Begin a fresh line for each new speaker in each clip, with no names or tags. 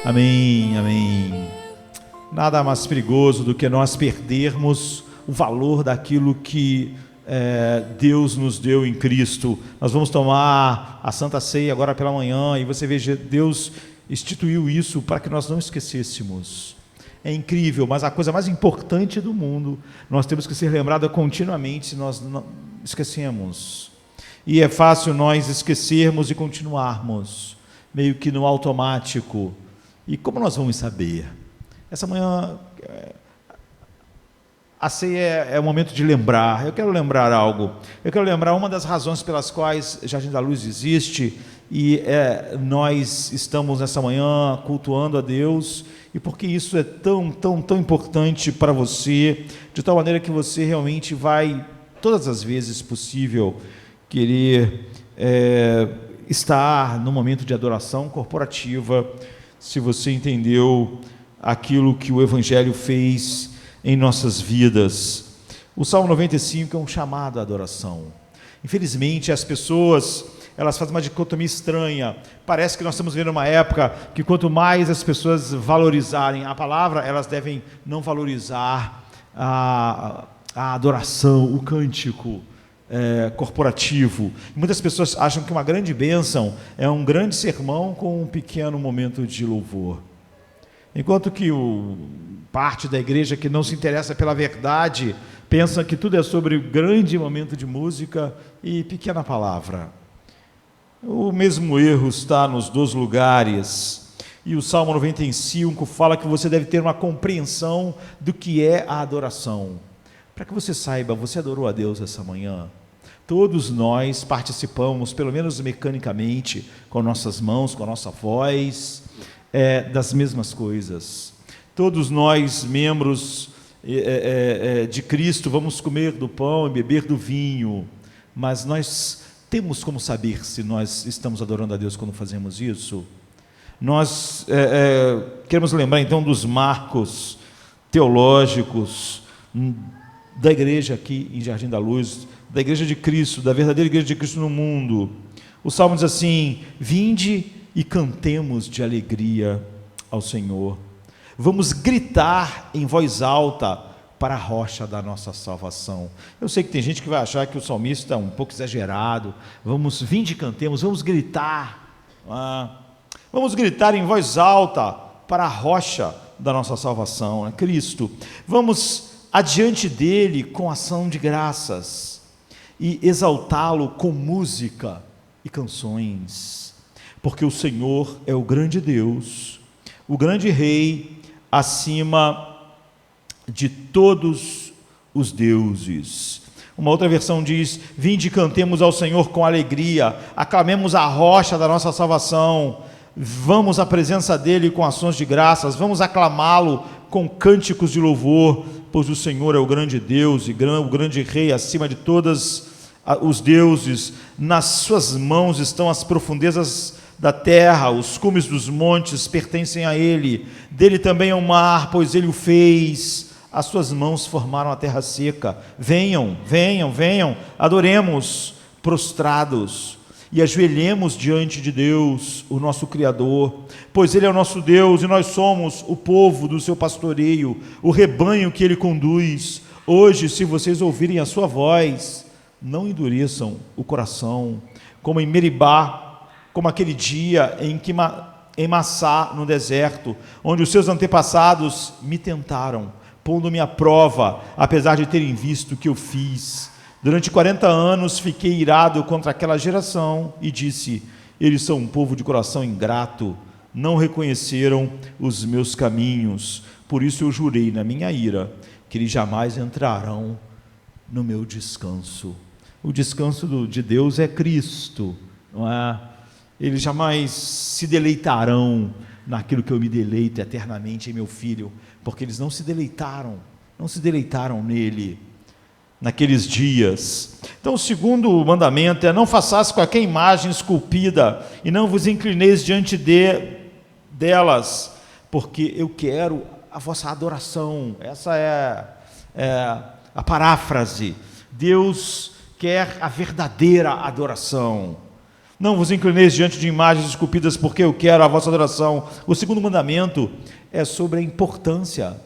Amém, amém. Nada mais perigoso do que nós perdermos o valor daquilo que Deus nos deu em Cristo. Nós vamos tomar a Santa Ceia agora pela manhã e você veja, Deus instituiu isso para que nós não esquecêssemos. É incrível, mas a coisa mais importante do mundo, nós temos que ser lembrados continuamente se nós não esquecemos. E é fácil nós esquecermos e continuarmos, meio que no automático. E como nós vamos saber? Essa manhã, a ceia é o momento de lembrar. Eu quero lembrar algo. Eu quero lembrar uma das razões pelas quais Jardim da Luz existe e nós estamos nessa manhã cultuando a Deus e porque isso é tão importante para você, de tal maneira que você realmente vai, todas as vezes possível, querer estar no momento de adoração corporativa, se você entendeu aquilo que o Evangelho fez em nossas vidas. O Salmo 95 é um chamado à adoração. Infelizmente, as pessoas, elas fazem uma dicotomia estranha. Parece que nós estamos vivendo uma época que quanto mais as pessoas valorizarem a palavra, elas devem não valorizar a adoração, o cântico corporativo. Muitas pessoas acham que uma grande bênção é um grande sermão com um pequeno momento de louvor. Enquanto que parte da igreja que não se interessa pela verdade pensa que tudo é sobre o grande momento de música e pequena palavra. O mesmo erro está nos dois lugares. E o Salmo 95 fala que você deve ter uma compreensão do que é a adoração. Para que você saiba, você adorou a Deus essa manhã? Todos nós participamos, pelo menos mecanicamente, com nossas mãos, com a nossa voz, das mesmas coisas. Todos nós, membros de Cristo, vamos comer do pão e beber do vinho, mas nós temos como saber se nós estamos adorando a Deus quando fazemos isso? Nós queremos lembrar então dos marcos teológicos da igreja aqui em Jardim da Luz, da igreja de Cristo, da verdadeira igreja de Cristo no mundo. O Salmo diz assim: vinde e cantemos de alegria ao Senhor. Vamos gritar em voz alta para a rocha da nossa salvação. Eu sei que tem gente que vai achar que o salmista é um pouco exagerado. Vinde e cantemos, vamos gritar. Vamos gritar em voz alta para a rocha da nossa salvação, Cristo. Vamos adiante dele com ação de graças e exaltá-lo com música e canções, porque o Senhor é o grande Deus, o grande Rei, acima de todos os deuses. Uma outra versão diz: vinde e cantemos ao Senhor com alegria, aclamemos a rocha da nossa salvação, vamos à presença dele com ações de graças, vamos aclamá-lo com cânticos de louvor, pois o Senhor é o grande Deus e o grande Rei acima de todos os deuses. Nas suas mãos estão as profundezas da terra, os cumes dos montes pertencem a ele, dele também é o mar, pois ele o fez, as suas mãos formaram a terra seca. Venham, adoremos prostrados e ajoelhemos diante de Deus, o nosso Criador, pois ele é o nosso Deus e nós somos o povo do seu pastoreio, o rebanho que ele conduz. Hoje, se vocês ouvirem a sua voz, não endureçam o coração, como em Meribá, como aquele dia em Massá, no deserto, onde os seus antepassados me tentaram, pondo-me à prova, apesar de terem visto o que eu fiz. Durante 40 anos fiquei irado contra aquela geração e disse: eles são um povo de coração ingrato, não reconheceram os meus caminhos, por isso eu jurei na minha ira que eles jamais entrarão no meu descanso. O descanso de Deus é Cristo, não é? Eles jamais se deleitarão naquilo que eu me deleito eternamente em meu Filho, porque eles não se deleitaram nele naqueles dias. Então, o segundo mandamento é: não façais qualquer imagem esculpida e não vos inclineis diante delas, porque eu quero a vossa adoração. Essa é a paráfrase. Deus quer a verdadeira adoração. Não vos inclineis diante de imagens esculpidas, porque eu quero a vossa adoração. O segundo mandamento é sobre a importância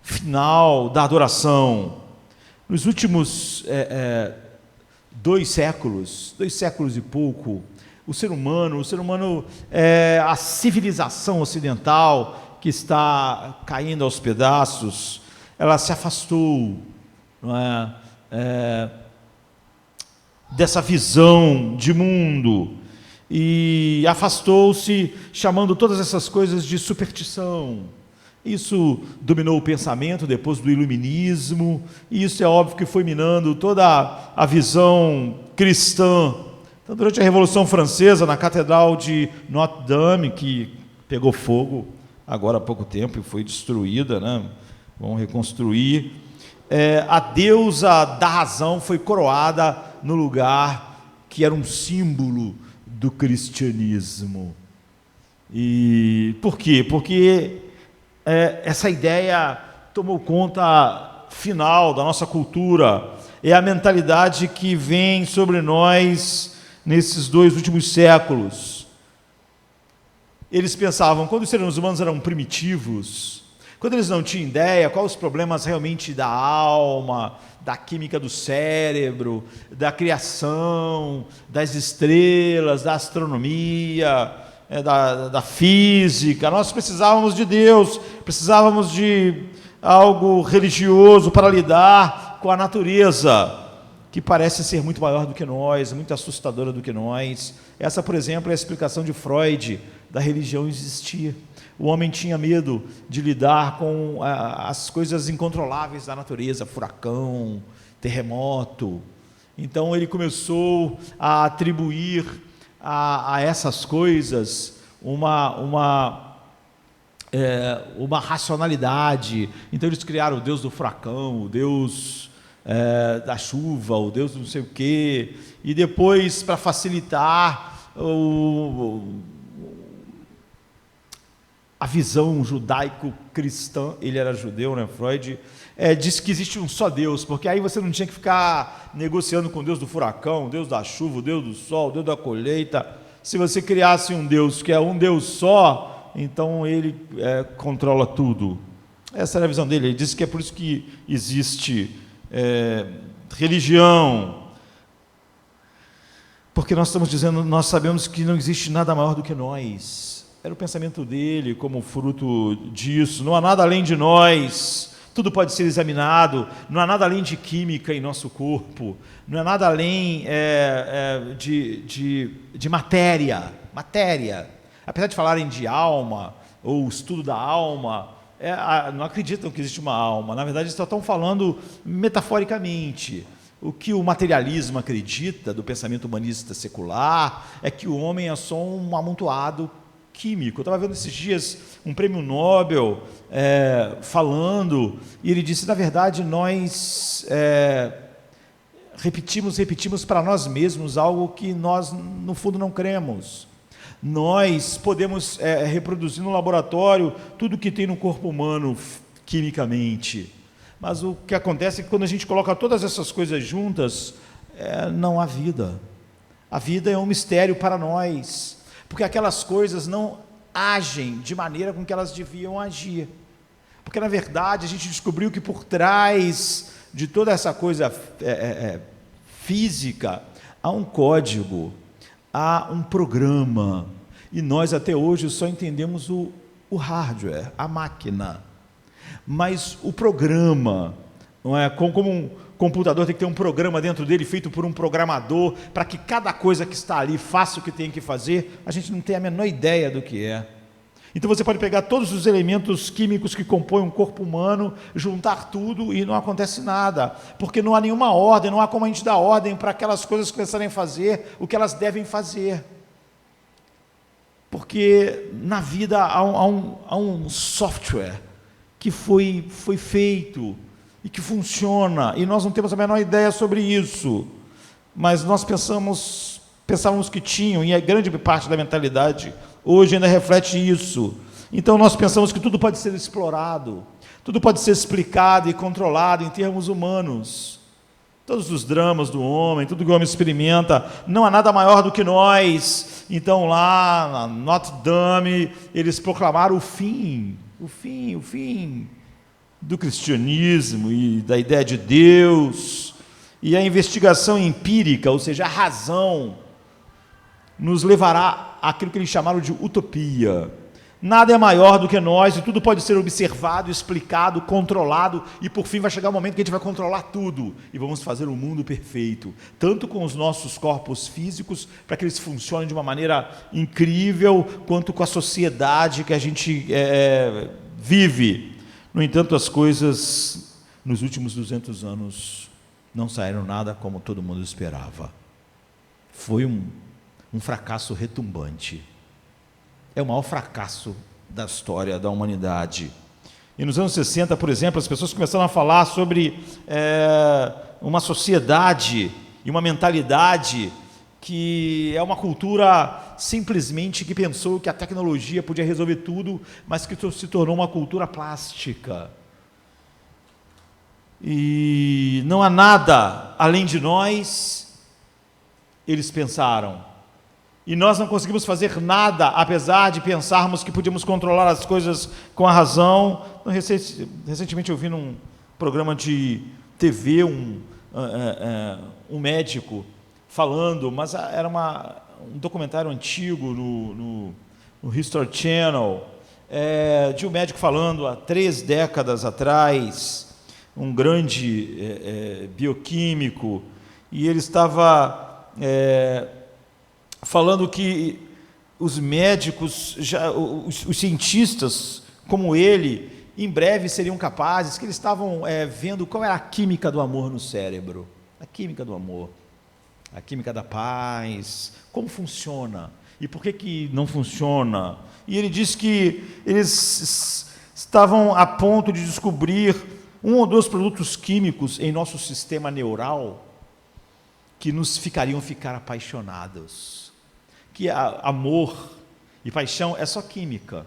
final da adoração. Nos últimos 2 séculos e pouco, o ser humano, a civilização ocidental que está caindo aos pedaços, ela se afastou, não é? Dessa visão de mundo e afastou-se, chamando todas essas coisas de superstição. Isso dominou o pensamento depois do iluminismo, e isso é óbvio que foi minando toda a visão cristã. Então, durante a Revolução Francesa, na Catedral de Notre-Dame, que pegou fogo agora há pouco tempo e foi destruída, né? Vão reconstruir, a deusa da razão foi coroada no lugar que era um símbolo do cristianismo. E por quê? Porque essa ideia tomou conta final da nossa cultura. É a mentalidade que vem sobre nós nesses 2 últimos séculos. Eles pensavam, quando os seres humanos eram primitivos, quando eles não tinham ideia quais os problemas realmente da alma, da química do cérebro, da criação, das estrelas, da astronomia, da física, nós precisávamos de Deus, precisávamos de algo religioso para lidar com a natureza, que parece ser muito maior do que nós, muito assustadora do que nós. Essa, por exemplo, é a explicação de Freud da religião existir. O homem tinha medo de lidar com as coisas incontroláveis da natureza, furacão, terremoto. Então ele começou a atribuir a essas coisas uma racionalidade. Então eles criaram o Deus do furacão, o Deus da chuva, o Deus do não sei o quê. E depois, para facilitar a visão judaico-cristã, ele era judeu, né, Freud, disse que existe um só Deus, porque aí você não tinha que ficar negociando com o Deus do furacão, o Deus da chuva, o Deus do sol, o Deus da colheita. Se você criasse um Deus que é um Deus só, então ele controla tudo. Essa era a visão dele. Ele disse que é por isso que existe religião, porque nós estamos dizendo, nós sabemos que não existe nada maior do que nós. Era o pensamento dele como fruto disso. Não há nada além de nós, tudo pode ser examinado, não há nada além de química em nosso corpo, não há nada além de matéria. Apesar de falarem de alma, ou estudo da alma, não acreditam que existe uma alma. Na verdade, só estão falando metaforicamente. O que o materialismo acredita, do pensamento humanista secular, é que o homem é só um amontoado químico. Eu estava vendo esses dias um prêmio Nobel falando, e ele disse, na verdade, nós repetimos para nós mesmos algo que nós, no fundo, não cremos. Nós podemos reproduzir no laboratório tudo que tem no corpo humano quimicamente, mas o que acontece é que quando a gente coloca todas essas coisas juntas, não há vida. A vida é um mistério para nós, porque aquelas coisas não agem de maneira com que elas deviam agir. Porque, na verdade, a gente descobriu que por trás de toda essa coisa física, há um código, há um programa, e nós até hoje só entendemos o hardware, a máquina. Mas o programa, não é? Como um computador tem que ter um programa dentro dele, feito por um programador, para que cada coisa que está ali faça o que tem que fazer, a gente não tem a menor ideia do que é. Então você pode pegar todos os elementos químicos que compõem um corpo humano, juntar tudo e não acontece nada, porque não há nenhuma ordem, não há como a gente dar ordem para aquelas coisas começarem a fazer o que elas devem fazer. Porque na vida há um software que foi feito e que funciona, e nós não temos a menor ideia sobre isso, mas nós pensávamos que tinham, e a grande parte da mentalidade hoje ainda reflete isso. Então nós pensamos que tudo pode ser explorado, tudo pode ser explicado e controlado em termos humanos. todos os dramas do homem, tudo que o homem experimenta, não há nada maior do que nós. Então lá na Notre Dame, eles proclamaram o fim do cristianismo e da ideia de Deus. E a investigação empírica, ou seja, a razão, nos levará àquilo que eles chamaram de utopia. Nada é maior do que nós e tudo pode ser observado, explicado, controlado, e por fim vai chegar o momento que a gente vai controlar tudo e vamos fazer um mundo perfeito, tanto com os nossos corpos físicos, para que eles funcionem de uma maneira incrível, quanto com a sociedade que a gente vive. No entanto, as coisas nos últimos 200 anos não saíram nada como todo mundo esperava. Foi um fracasso retumbante. É o maior fracasso da história da humanidade. E nos anos 60, por exemplo, as pessoas começaram a falar sobre uma sociedade e uma mentalidade que é uma cultura simplesmente que pensou que a tecnologia podia resolver tudo, mas que se tornou uma cultura plástica. E não há nada além de nós, eles pensaram. E nós não conseguimos fazer nada, apesar de pensarmos que podíamos controlar as coisas com a razão. Recentemente eu vi num programa de TV um médico falando, mas era um documentário antigo no History Channel, de um médico falando há 3 décadas atrás, um grande bioquímico, e ele estava falando que os médicos, os cientistas como ele, em breve seriam capazes, que eles estavam vendo qual era a química do amor no cérebro, a química do amor, a química da paz, como funciona e por que não funciona. E ele disse que eles estavam a ponto de descobrir 1 ou 2 produtos químicos em nosso sistema neural que nos fariam ficar apaixonados. Que amor e paixão é só química.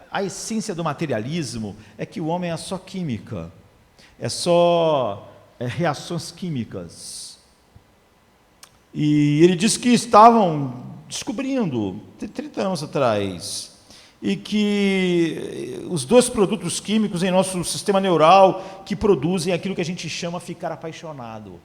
A essência do materialismo é que o homem é só química, é só reações químicas. E ele disse que estavam descobrindo, 30 anos atrás, e que os 2 produtos químicos em nosso sistema neural que produzem aquilo que a gente chama ficar apaixonado,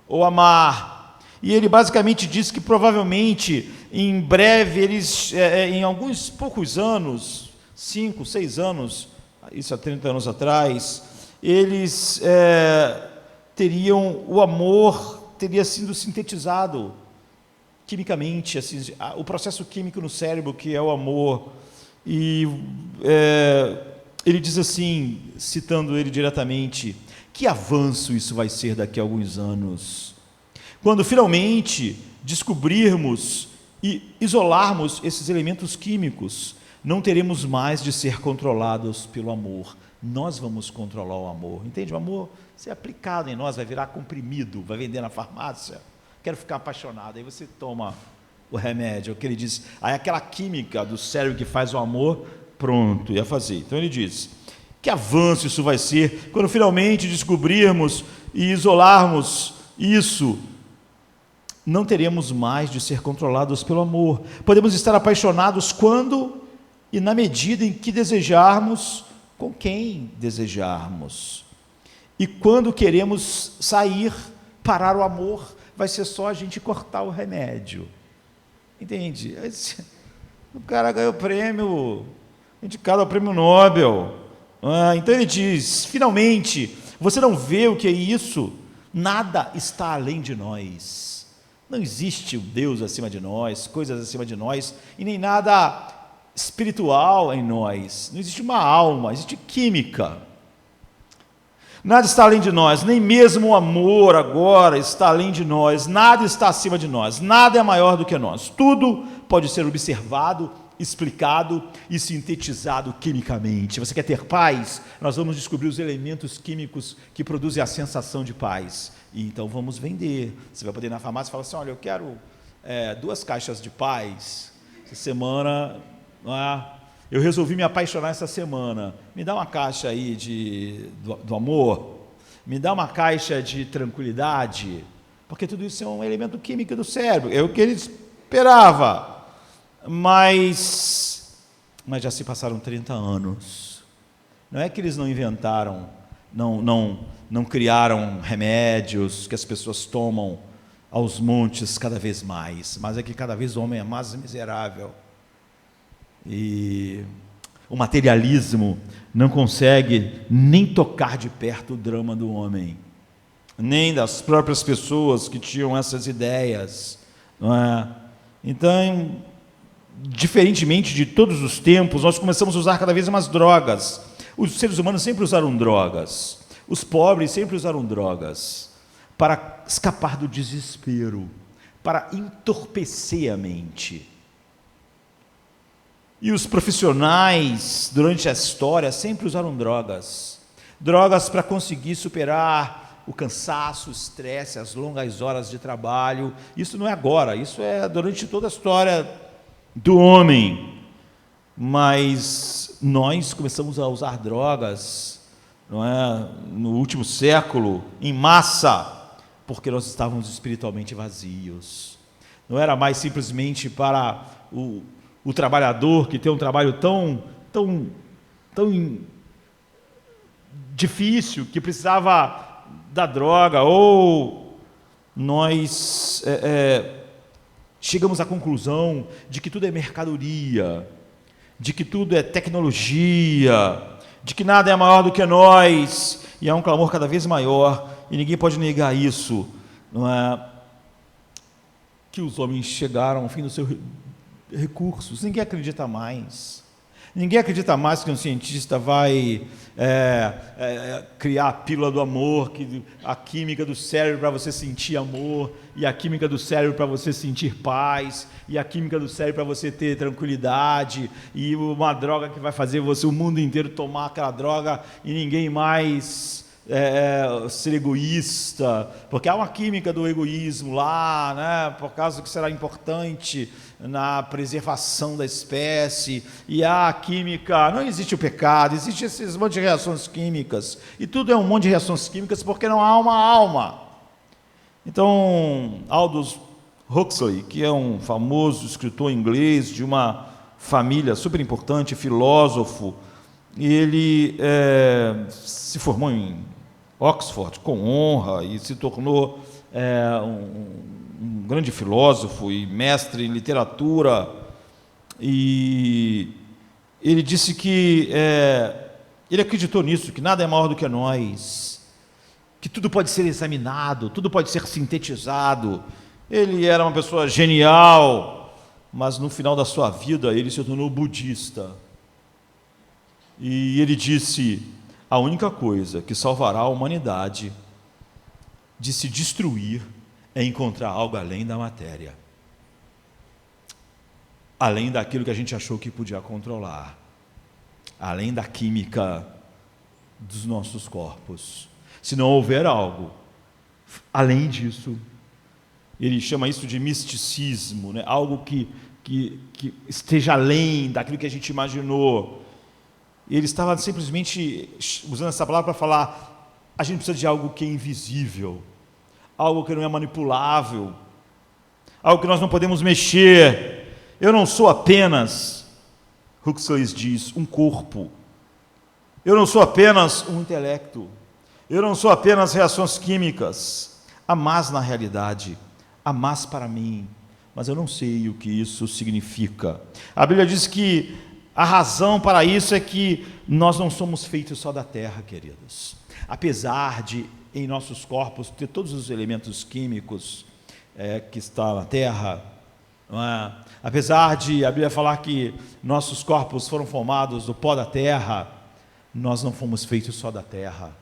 ou amar. E ele basicamente disse que provavelmente, em breve, eles, em alguns poucos anos, 5, 6 anos, isso há 30 anos atrás, eles o amor teria sido sintetizado quimicamente, assim, o processo químico no cérebro que é o amor. E ele diz assim, citando ele diretamente, que avanço isso vai ser daqui a alguns anos, quando finalmente descobrirmos e isolarmos esses elementos químicos, não teremos mais de ser controlados pelo amor. Nós vamos controlar o amor. Entende? O amor, se é aplicado em nós, vai virar comprimido, vai vender na farmácia. Quero ficar apaixonado. Aí você toma o remédio, o que ele diz. Aí aquela química do cérebro que faz o amor, pronto, ia fazer. Então ele diz, que avanço isso vai ser quando finalmente descobrirmos e isolarmos isso. Não teremos mais de ser controlados pelo amor. Podemos estar apaixonados quando e na medida em que desejarmos, com quem desejarmos. E quando queremos sair, parar o amor, vai ser só a gente cortar o remédio. Entende? O cara ganhou o prêmio, indicado ao prêmio Nobel. Então ele diz, finalmente, você não vê o que é isso? Nada está além de nós. Não existe um Deus acima de nós, coisas acima de nós, e nem nada espiritual em nós. Não existe uma alma, existe química. Nada está além de nós, nem mesmo o amor agora está além de nós, nada está acima de nós, nada é maior do que nós. Tudo pode ser observado, explicado e sintetizado quimicamente. Você quer ter paz? Nós vamos descobrir os elementos químicos que produzem a sensação de paz. E então vamos vender. Você vai poder ir na farmácia e falar assim, olha, eu quero 2 caixas de paz. Essa semana, eu resolvi me apaixonar essa semana. Me dá uma caixa aí do amor. me dá uma caixa de tranquilidade, porque tudo isso é um elemento químico do cérebro, é o que ele esperava, mas já se passaram 30 anos, não é que eles não inventaram, não criaram remédios que as pessoas tomam aos montes cada vez mais, mas é que cada vez o homem é mais miserável, e o materialismo não consegue nem tocar de perto o drama do homem, nem das próprias pessoas que tinham essas ideias, não é? Então, diferentemente de todos os tempos, nós começamos a usar cada vez mais drogas. Os seres humanos sempre usaram drogas, os pobres sempre usaram drogas, para escapar do desespero, para entorpecer a mente. E os profissionais, durante a história, sempre usaram drogas para conseguir superar o cansaço, o estresse, as longas horas de trabalho. Isso não é agora, isso é durante toda a história do homem. Mas nós começamos a usar drogas, não é, no último século, em massa, porque nós estávamos espiritualmente vazios. Não era mais simplesmente para o trabalhador que tem um trabalho tão difícil, que precisava da droga, ou nós chegamos à conclusão de que tudo é mercadoria, de que tudo é tecnologia, de que nada é maior do que nós, e há um clamor cada vez maior, e ninguém pode negar isso, não é? Que os homens chegaram ao fim dos seus recursos, ninguém acredita mais. Ninguém acredita mais que um cientista vai criar a pílula do amor, a química do cérebro para você sentir amor, e a química do cérebro para você sentir paz, e a química do cérebro para você ter tranquilidade, e uma droga que vai fazer você, o mundo inteiro, tomar aquela droga e ninguém mais ser egoísta, porque há uma química do egoísmo lá, né, por causa que será importante na preservação da espécie, e há química, não existe o pecado, existe esses monte de reações químicas, e tudo é um monte de reações químicas porque não há uma alma. Então, Aldous Huxley, que é um famoso escritor inglês de uma família super importante, filósofo, ele se formou em Oxford com honra e se tornou um grande filósofo e mestre em literatura, e ele disse que ele acreditou nisso, que nada é maior do que nós, que tudo pode ser examinado, tudo pode ser sintetizado. Ele era uma pessoa genial, mas no final da sua vida ele se tornou budista, e ele disse: a única coisa que salvará a humanidade de se destruir é encontrar algo além da matéria, além daquilo que a gente achou que podia controlar, além da química dos nossos corpos. Se não houver algo além disso, ele chama isso de misticismo, né? Algo que esteja além daquilo que a gente imaginou. Ele estava simplesmente usando essa palavra para falar: a gente precisa de algo que é invisível, algo que não é manipulável, algo que nós não podemos mexer. Eu não sou apenas, Huxley diz, um corpo. Eu não sou apenas um intelecto. Eu não sou apenas reações químicas. Há mais na realidade, há mais para mim, mas eu não sei o que isso significa. A Bíblia diz que a razão para isso é que nós não somos feitos só da terra, queridos. Apesar de em nossos corpos ter todos os elementos químicos que estão na terra, não é? Apesar de a Bíblia falar que nossos corpos foram formados do pó da terra, nós não fomos feitos só da terra,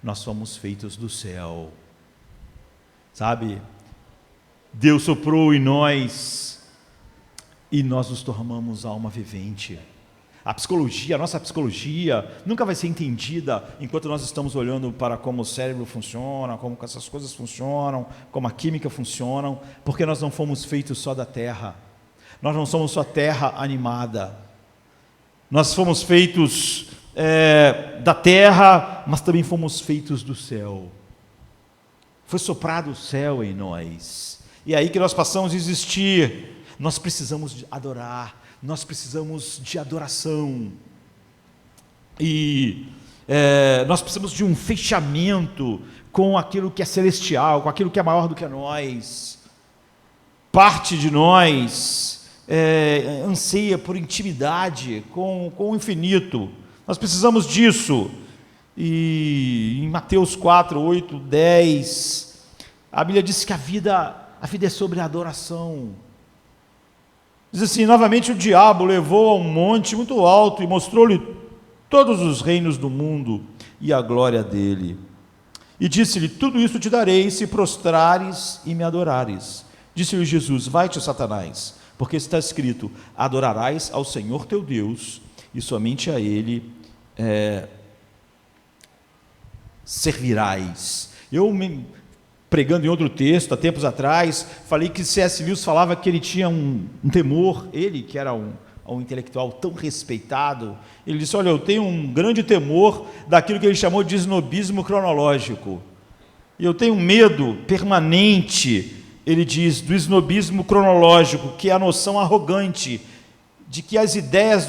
nós fomos feitos do céu. Sabe? Deus soprou em nós e nós nos tornamos alma vivente. A nossa psicologia nunca vai ser entendida enquanto nós estamos olhando para como o cérebro funciona, como essas coisas funcionam, como a química funciona, porque nós não fomos feitos só da terra. Nós não somos só terra animada. Nós fomos feitos da terra, mas também fomos feitos do céu. Foi soprado o céu em nós. E é aí que nós passamos a existir. Nós precisamos de adorar, nós precisamos de adoração. E nós precisamos de um fechamento com aquilo que é celestial, com aquilo que é maior do que nós. Parte de nós anseia por intimidade com o infinito. Nós precisamos disso. E em Mateus 4, 8, 10, a Bíblia diz que a vida é sobre a adoração. Diz assim: novamente o diabo levou a um monte muito alto e mostrou-lhe todos os reinos do mundo e a glória dele. E disse-lhe: tudo isso te darei se prostrares e me adorares. Disse-lhe Jesus: vai-te, Satanás, porque está escrito: adorarás ao Senhor teu Deus e somente a ele servirás. Pregando em outro texto, há tempos atrás, falei que C.S. Lewis falava que ele tinha um temor, ele que era um intelectual tão respeitado, ele disse: olha, eu tenho um grande temor daquilo que ele chamou de snobismo cronológico, e eu tenho medo permanente, ele diz, do snobismo cronológico, que é a noção arrogante de que as ideias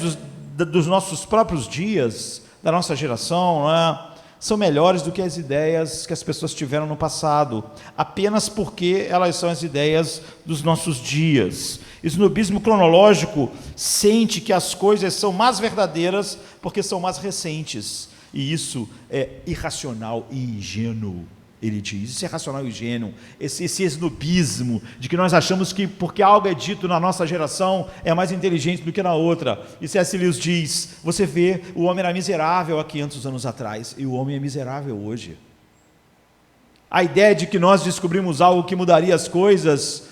dos nossos próprios dias, da nossa geração, não é, são melhores do que as ideias que as pessoas tiveram no passado, apenas porque elas são as ideias dos nossos dias. Snobismo cronológico sente que as coisas são mais verdadeiras porque são mais recentes, e isso é irracional e ingênuo, ele diz. Isso é irracional e ingênuo, esse snobismo de que nós achamos que porque algo é dito na nossa geração é mais inteligente do que na outra. E C.S. Lewis diz: você vê, o homem era miserável há 500 anos atrás e o homem é miserável hoje. A ideia de que nós descobrimos algo que mudaria as coisas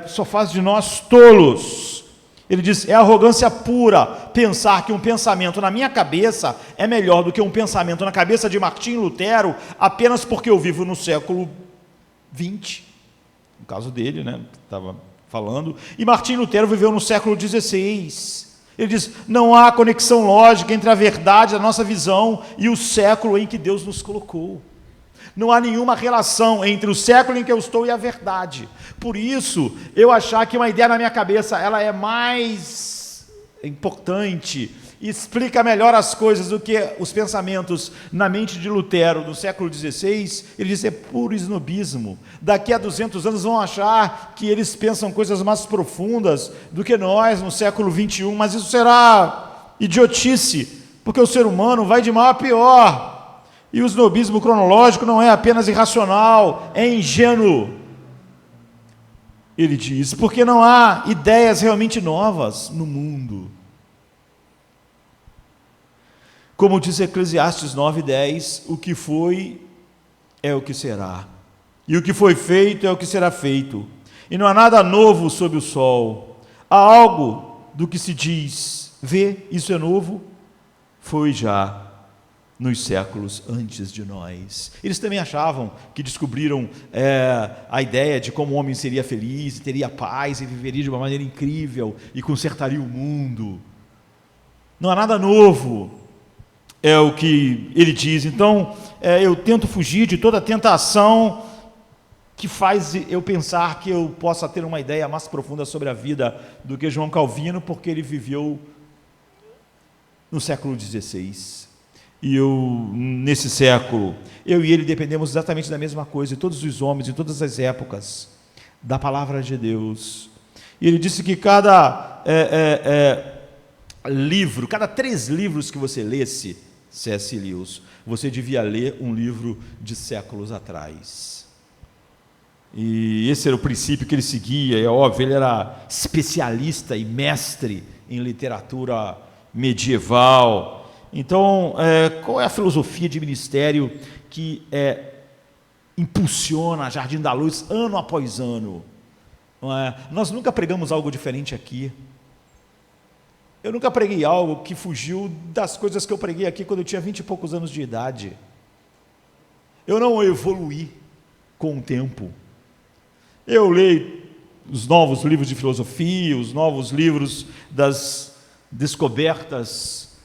só faz de nós tolos. Ele diz: é arrogância pura pensar que um pensamento na minha cabeça é melhor do que um pensamento na cabeça de Martim Lutero, apenas porque eu vivo no século XX, no caso dele, né, que estava falando, e Martim Lutero viveu no século XVI. Ele diz: não há conexão lógica entre a verdade da nossa visão e o século em que Deus nos colocou. Não há nenhuma relação entre o século em que eu estou e a verdade. Por isso, eu achar que uma ideia na minha cabeça ela é mais importante, explica melhor as coisas do que os pensamentos na mente de Lutero do século XVI, ele diz: é puro snobismo. Daqui a 200 anos vão achar que eles pensam coisas mais profundas do que nós no século XXI, mas isso será idiotice, porque o ser humano vai de mal a pior. E o snobismo cronológico não é apenas irracional, é ingênuo. Ele diz, porque não há ideias realmente novas no mundo. Como diz Eclesiastes 9:10, o que foi é o que será, e o que foi feito é o que será feito, e não há nada novo sob o sol. Há algo do que se diz: vê, isso é novo, foi já nos séculos antes de nós. Eles também achavam que descobriram a ideia de como o homem seria feliz, teria paz e viveria de uma maneira incrível e consertaria o mundo. Não há nada novo, é o que ele diz. Então, eu tento fugir de toda tentação que faz eu pensar que eu possa ter uma ideia mais profunda sobre a vida do que João Calvino, porque ele viveu no século XVI. E nesse século, eu e ele dependemos exatamente da mesma coisa, e todos os homens, em todas as épocas, da palavra de Deus. E ele disse que cada livro, cada 3 livros que você lesse, C.S. Lewis, você devia ler um livro de séculos atrás. E esse era o princípio que ele seguia. É óbvio, ele era especialista e mestre em literatura medieval. Então, qual é a filosofia de ministério que impulsiona a Jardim da Luz ano após ano? Nós nunca pregamos algo diferente aqui. Eu nunca preguei algo que fugiu das coisas que eu preguei aqui quando eu tinha 20 e poucos anos de idade. Eu não evoluí com o tempo. Eu leio os novos livros de filosofia, os novos livros das descobertas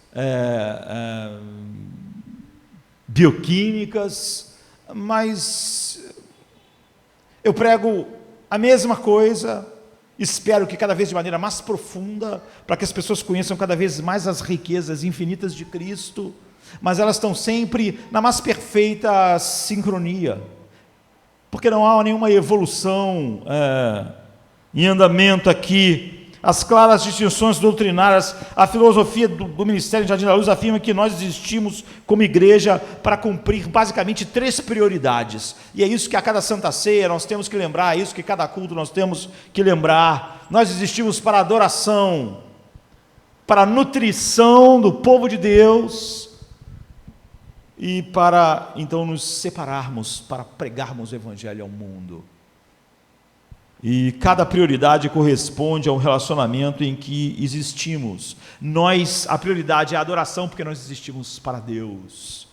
bioquímicas, mas eu prego a mesma coisa, espero que cada vez de maneira mais profunda, para que as pessoas conheçam cada vez mais as riquezas infinitas de Cristo, mas elas estão sempre na mais perfeita sincronia, porque não há nenhuma evolução em andamento aqui. As claras distinções doutrinárias, a filosofia do Ministério de Jardim da Luz afirma que nós existimos como igreja para cumprir basicamente 3 prioridades, e é isso que a cada Santa Ceia nós temos que lembrar, é isso que cada culto nós temos que lembrar. Nós existimos para adoração, para nutrição do povo de Deus, e para então nos separarmos, para pregarmos o Evangelho ao mundo. E cada prioridade corresponde a um relacionamento em que existimos. A prioridade é a adoração, porque nós existimos para Deus.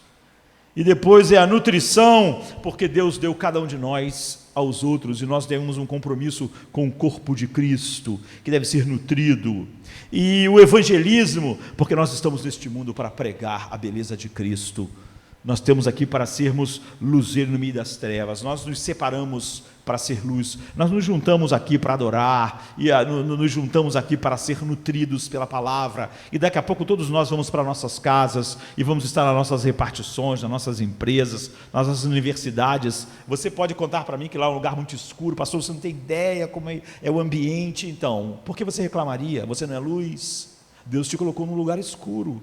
E depois é a nutrição, porque Deus deu cada um de nós aos outros, e nós temos um compromisso com o corpo de Cristo, que deve ser nutrido. E o evangelismo, porque nós estamos neste mundo para pregar a beleza de Cristo. Nós temos aqui para sermos luzeiro no meio das trevas, nós nos separamos para ser luz, nós nos juntamos aqui para adorar, e nos juntamos aqui para ser nutridos pela palavra, e daqui a pouco todos nós vamos para nossas casas, e vamos estar nas nossas repartições, nas nossas empresas, nas nossas universidades. Você pode contar para mim que lá é um lugar muito escuro, pastor, você não tem ideia como é o ambiente. Então, por que você reclamaria? Você não é luz? Deus te colocou num lugar escuro,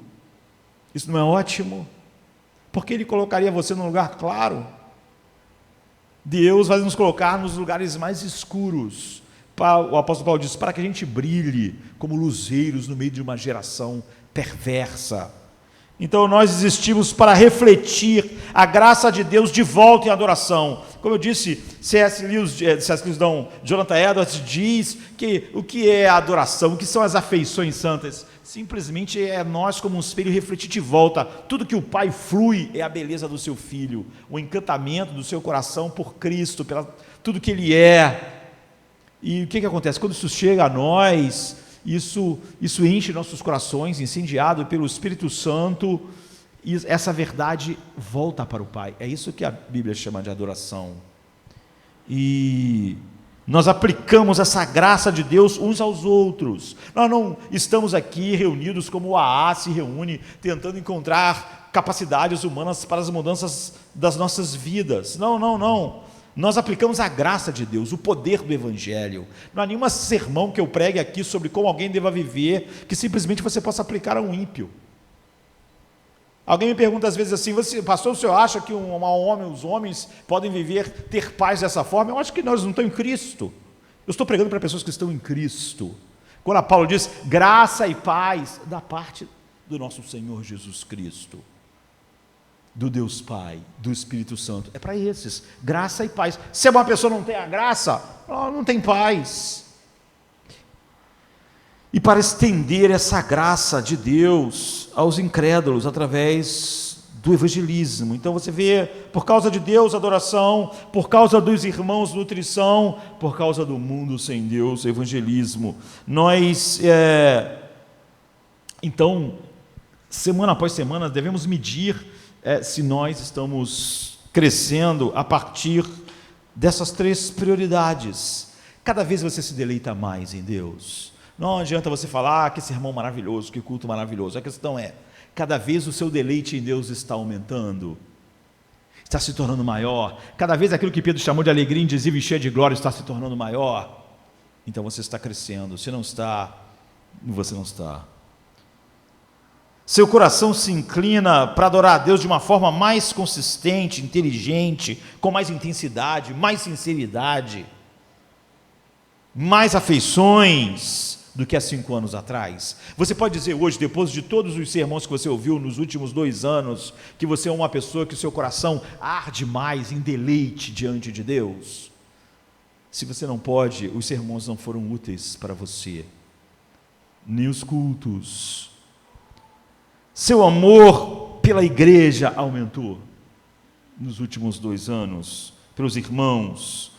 isso não é ótimo? Porque Ele colocaria você num lugar claro? Deus vai nos colocar nos lugares mais escuros. O apóstolo Paulo diz, para que a gente brilhe como luzeiros no meio de uma geração perversa. Então nós existimos para refletir a graça de Deus de volta em adoração. Como eu disse, C.S. Lewis, Jonathan Edwards diz que o que é a adoração, o que são as afeições santas? Simplesmente é nós como um espelho refletir de volta. Tudo que o Pai flui é a beleza do seu Filho, o encantamento do seu coração por Cristo, tudo que Ele é. E o que acontece? Quando isso chega a nós, isso enche nossos corações, incendiado pelo Espírito Santo, e essa verdade volta para o Pai. É isso que a Bíblia chama de adoração. E nós aplicamos essa graça de Deus uns aos outros. Nós não estamos aqui reunidos como o AA se reúne, tentando encontrar capacidades humanas para as mudanças das nossas vidas. Não. Nós aplicamos a graça de Deus, o poder do Evangelho. Não há nenhum sermão que eu pregue aqui sobre como alguém deva viver, que simplesmente você possa aplicar a um ímpio. Alguém me pergunta às vezes assim, pastor, o senhor acha que os homens podem ter paz dessa forma? Eu acho que nós não estamos em Cristo. Eu estou pregando para pessoas que estão em Cristo. Quando a Paulo diz graça e paz, da parte do nosso Senhor Jesus Cristo, do Deus Pai, do Espírito Santo, é para esses, graça e paz. Se uma pessoa não tem a graça, ela não tem paz. E para estender essa graça de Deus aos incrédulos através do evangelismo. Então você vê, por causa de Deus, adoração, por causa dos irmãos, nutrição, por causa do mundo sem Deus, evangelismo. Então, semana após semana, devemos medir se nós estamos crescendo a partir dessas 3 prioridades. Cada vez você se deleita mais em Deus. Não adianta você falar que sermão maravilhoso, que culto maravilhoso. A questão é, cada vez o seu deleite em Deus está aumentando, está se tornando maior. Cada vez aquilo que Pedro chamou de alegria indizível e cheia de glória está se tornando maior. Então você está crescendo. Se não está, você não está. Seu coração se inclina para adorar a Deus de uma forma mais consistente, inteligente, com mais intensidade, mais sinceridade, mais afeições do que há 5 anos atrás. Você pode dizer hoje, depois de todos os sermões que você ouviu nos últimos 2 anos, que você é uma pessoa que o seu coração arde mais em deleite diante de Deus? Se você não pode, os sermões não foram úteis para você, nem os cultos. Seu amor pela igreja aumentou nos últimos 2 anos, pelos irmãos.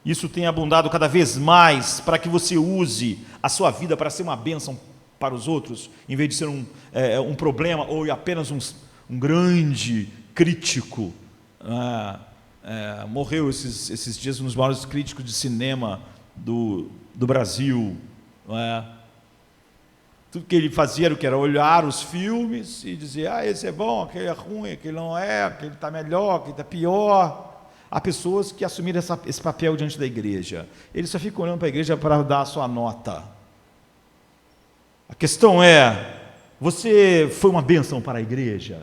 Isso tem abundado cada vez mais para que você use a sua vida para ser uma bênção para os outros, em vez de ser um problema ou apenas um grande crítico. Morreu esses dias um dos maiores críticos de cinema do Brasil. Tudo que ele fazia era olhar os filmes e dizer, esse é bom, aquele é ruim, aquele não é, aquele está melhor, aquele está pior. Há pessoas que assumiram esse papel diante da igreja. Eles só ficam olhando para a igreja para dar a sua nota. A questão é, você foi uma bênção para a igreja?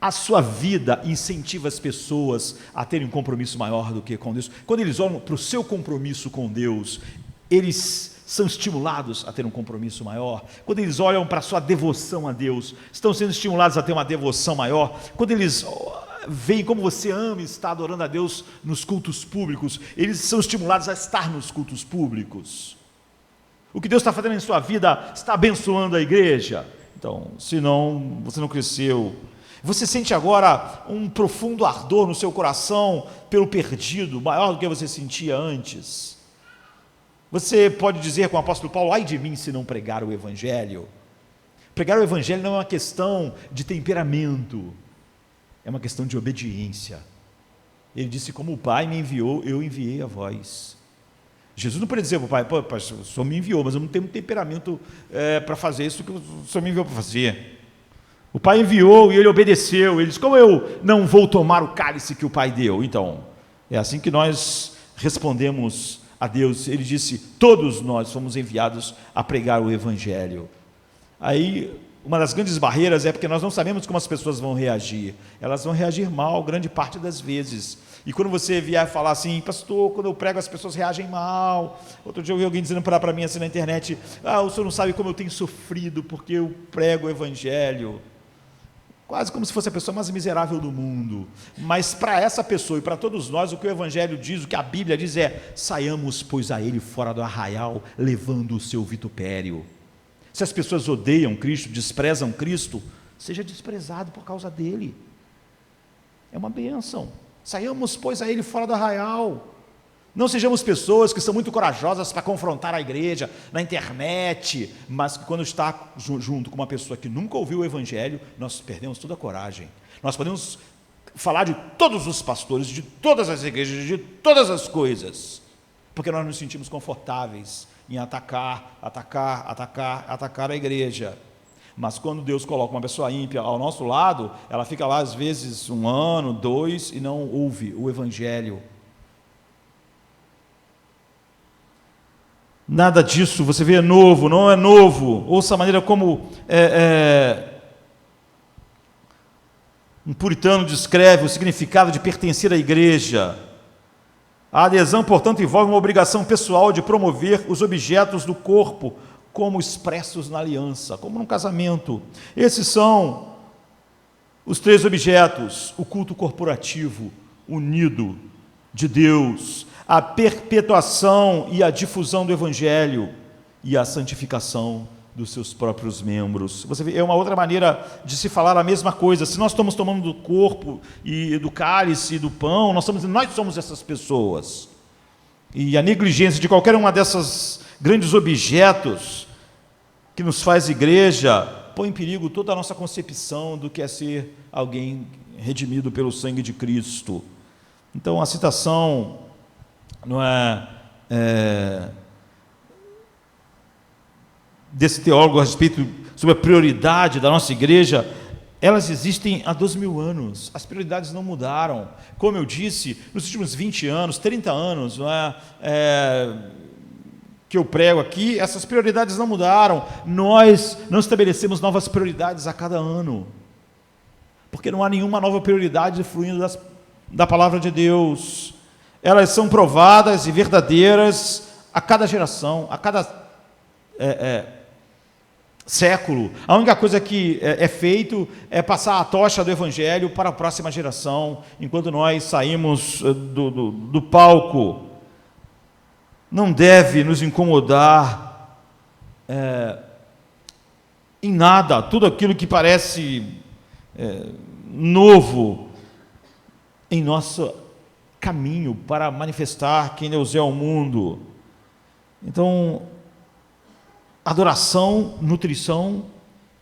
A sua vida incentiva as pessoas a terem um compromisso maior do que com Deus? Quando eles olham para o seu compromisso com Deus, eles são estimulados a ter um compromisso maior. Quando eles olham para a sua devoção a Deus, estão sendo estimulados a ter uma devoção maior. Quando eles veem como você ama e está adorando a Deus nos cultos públicos, eles são estimulados a estar nos cultos públicos. O que Deus está fazendo em sua vida está abençoando a igreja. Então, se não, você não cresceu. Você sente agora um profundo ardor no seu coração pelo perdido, maior do que você sentia antes. Você pode dizer com o apóstolo Paulo, ai de mim se não pregar o evangelho. Pregar o evangelho não é uma questão de temperamento, é uma questão de obediência. Ele disse, como o Pai me enviou, eu enviei a vós. Jesus não pode dizer para o Pai, pai, o Senhor me enviou, mas eu não tenho temperamento para fazer isso que o Senhor me enviou para fazer. O Pai enviou e ele obedeceu. Ele disse, como eu não vou tomar o cálice que o Pai deu? Então, é assim que nós respondemos a Deus. Ele disse, todos nós fomos enviados a pregar o evangelho. Aí, uma das grandes barreiras é porque nós não sabemos como as pessoas vão reagir. Elas vão reagir mal, grande parte das vezes. E quando você vier falar assim, pastor, quando eu prego as pessoas reagem mal. Outro dia eu vi alguém dizendo para mim assim na internet, o senhor não sabe como eu tenho sofrido porque eu prego o evangelho. Quase como se fosse a pessoa mais miserável do mundo. Mas para essa pessoa e para todos nós, o que o evangelho diz, o que a Bíblia diz é, saiamos, pois, a ele fora do arraial, levando o seu vitupério. Se as pessoas odeiam Cristo, desprezam Cristo, seja desprezado por causa dele. É uma bênção. Saiamos, pois, a ele fora do arraial. Não sejamos pessoas que são muito corajosas para confrontar a igreja na internet, mas que quando está junto com uma pessoa que nunca ouviu o evangelho, nós perdemos toda a coragem. Nós podemos falar de todos os pastores, de todas as igrejas, de todas as coisas, porque nós nos sentimos confortáveis em atacar a igreja. Mas quando Deus coloca uma pessoa ímpia ao nosso lado, ela fica lá às vezes 1 ano, 2, e não ouve o evangelho. Nada disso, você vê, é novo, não é novo. Ouça a maneira como um puritano descreve o significado de pertencer à igreja. A adesão, portanto, envolve uma obrigação pessoal de promover os objetos do corpo como expressos na aliança, como num casamento. Esses são os 3 objetos: o culto corporativo unido de Deus, a perpetuação e a difusão do evangelho e a santificação dos seus próprios membros. Você vê, é uma outra maneira de se falar a mesma coisa. Se nós estamos tomando do corpo e do cálice e do pão, nós somos essas pessoas. E a negligência de qualquer uma dessas grandes objetos que nos faz igreja põe em perigo toda a nossa concepção do que é ser alguém redimido pelo sangue de Cristo. Então a citação não desse teólogo a respeito sobre a prioridade da nossa igreja, elas existem há 2000 anos, as prioridades não mudaram. Como eu disse, nos últimos 20 anos, 30 anos, que eu prego aqui, essas prioridades não mudaram. Nós não estabelecemos novas prioridades a cada ano, porque não há nenhuma nova prioridade fluindo da palavra de Deus. Elas são provadas e verdadeiras a cada geração, a cada século. A única coisa que é feito é passar a tocha do evangelho para a próxima geração, enquanto nós saímos do palco. Não deve nos incomodar em nada tudo aquilo que parece novo em nosso caminho para manifestar quem Deus é ao mundo. Então, adoração, nutrição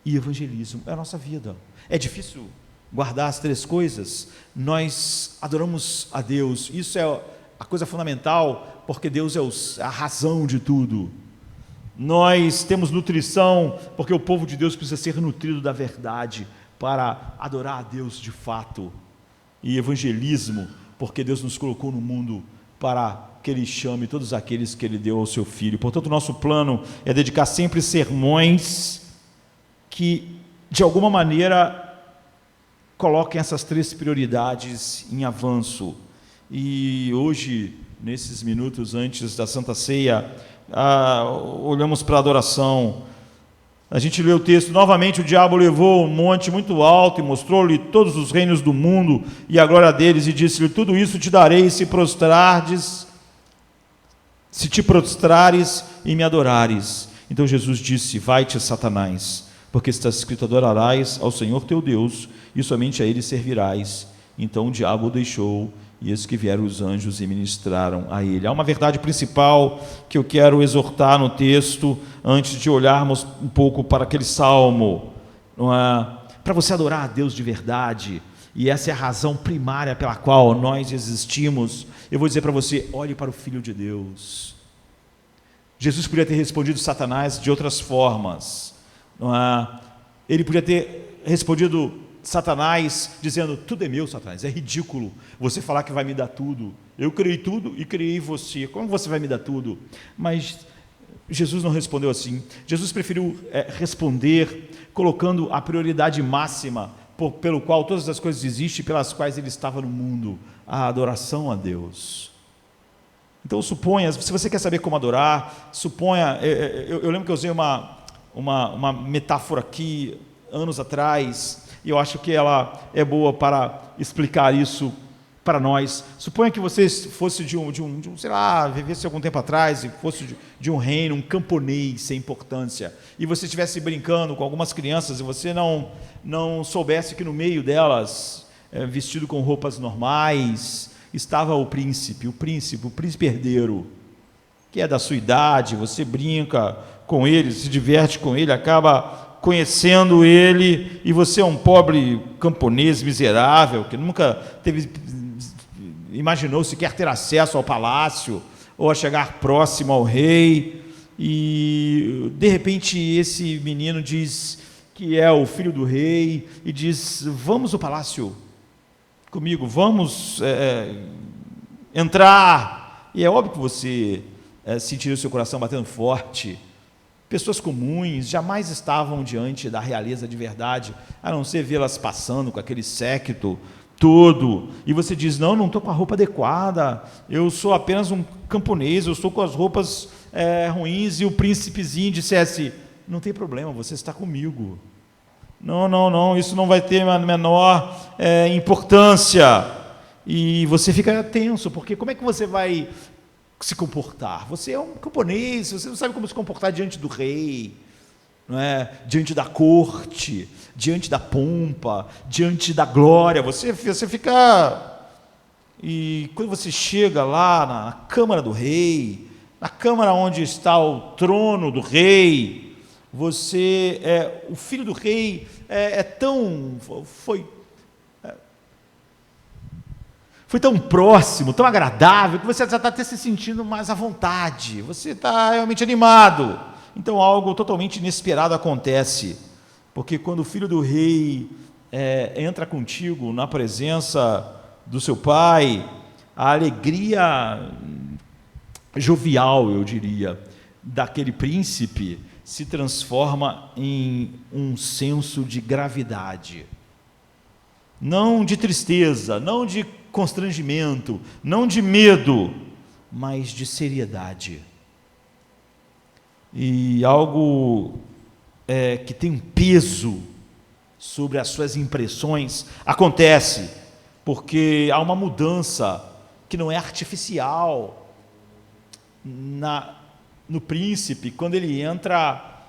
e evangelismo. É a nossa vida. É difícil guardar as três coisas. Nós adoramos a Deus. Isso é a coisa fundamental, porque Deus é a razão de tudo. Nós temos nutrição, porque o povo de Deus precisa ser nutrido da verdade para adorar a Deus de fato. E evangelismo, porque Deus nos colocou no mundo para que Ele chame todos aqueles que Ele deu ao seu Filho. Portanto, o nosso plano é dedicar sempre sermões que, de alguma maneira, coloquem essas três prioridades em avanço. E hoje, nesses minutos antes da Santa Ceia, olhamos para a adoração. A gente lê o texto: novamente o diabo levou um monte muito alto e mostrou-lhe todos os reinos do mundo e a glória deles, e disse-lhe: tudo isso te darei se te prostrares e me adorares. Então Jesus disse: vai-te, Satanás, porque está escrito: adorarás ao Senhor teu Deus e somente a Ele servirás. Então o diabo o deixou, e eis que vieram os anjos e ministraram a ele. Há uma verdade principal que eu quero exortar no texto, antes de olharmos um pouco para aquele salmo. Para você adorar a Deus de verdade, e essa é a razão primária pela qual nós existimos, eu vou dizer para você: olhe para o Filho de Deus. Jesus podia ter respondido Satanás de outras formas. Ele podia ter respondido Satanás dizendo: tudo é meu, Satanás, é ridículo você falar que vai me dar tudo, eu criei tudo e criei você, como você vai me dar tudo? Mas Jesus não respondeu assim. Jesus preferiu responder colocando a prioridade máxima pelo qual todas as coisas existem, pelas quais ele estava no mundo: a adoração a Deus. Então suponha, se você quer saber como adorar, suponha, eu lembro que eu usei uma metáfora aqui anos atrás, e eu acho que ela é boa para explicar isso para nós. Suponha que você fosse sei lá, vivesse algum tempo atrás e fosse de um reino, um camponês sem importância, e você estivesse brincando com algumas crianças e você não soubesse que no meio delas, vestido com roupas normais, estava o príncipe herdeiro, que é da sua idade. Você brinca com ele, se diverte com ele, acaba conhecendo ele, e você é um pobre camponês miserável, que nunca imaginou sequer ter acesso ao palácio, ou a chegar próximo ao rei, e de repente esse menino diz que é o filho do rei, e diz: vamos ao palácio comigo, vamos entrar. E é óbvio que você sentiria o seu coração batendo forte. Pessoas comuns jamais estavam diante da realeza de verdade, a não ser vê-las passando com aquele séquito todo, e você diz: não estou com a roupa adequada, eu sou apenas um camponês, eu estou com as roupas ruins. E o príncipezinho dissesse: não tem problema, você está comigo. Não, isso não vai ter a menor importância. E você fica tenso, porque como é que você vai se comportar? Você é um camponês, você não sabe como se comportar diante do rei, não é? Diante da corte, diante da pompa, diante da glória. Você fica... E quando você chega lá na câmara do rei, na câmara onde está o trono do rei, você o filho do rei, foi tão próximo, tão agradável, que você já está até se sentindo mais à vontade, você está realmente animado. Então algo totalmente inesperado acontece, porque quando o filho do rei entra contigo na presença do seu pai, a alegria jovial, eu diria, daquele príncipe se transforma em um senso de gravidade, não de tristeza, não de constrangimento, não de medo, mas de seriedade. E algo que tem um peso sobre as suas impressões acontece, porque há uma mudança que não é artificial no príncipe. Quando ele entra